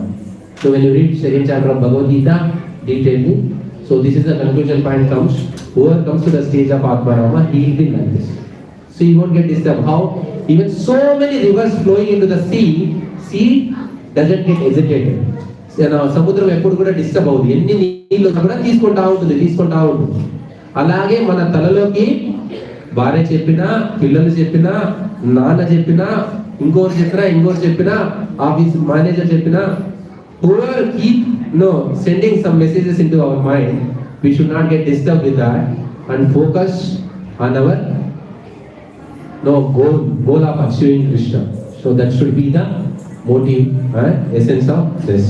So when you read second chapter of Bhagavad Gita detailedly, so this is the conclusion point comes. Whoever comes to the stage of Atmarama, he will be like this. So you won't get disturbed. How? Even so many rivers flowing into the sea doesn't get agitated. సముద్రం ఎప్పుడు కూడా disturb అవుతుంది, ఎన్ని నీళ్ళు కూడా తీసుకుంటా ఉంటుంది. అలాగే మన తలలోకి భార్య చెప్పినా, పిల్లలు చెప్పినా, నాన్న చెప్పినా, ఇంకోరు చెప్పినా, ఆఫీస్ మేనేజర్ చెప్పినా, whoever keep sending some messages into our mind, we should not get disturbed with that and focus on our goal of achieving Krishna. So that should be the motive and essence of this.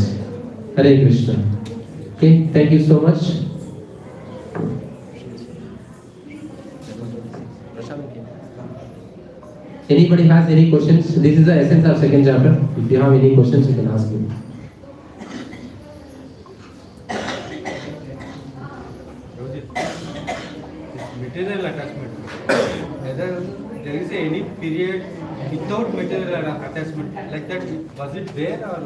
Hare Krishna. Okay, thank you so much. Anybody has any questions? This is the essence of second chapter. If you have any questions, you can ask me. Material attachment. Whether there is any period without material attachment like that, was it there or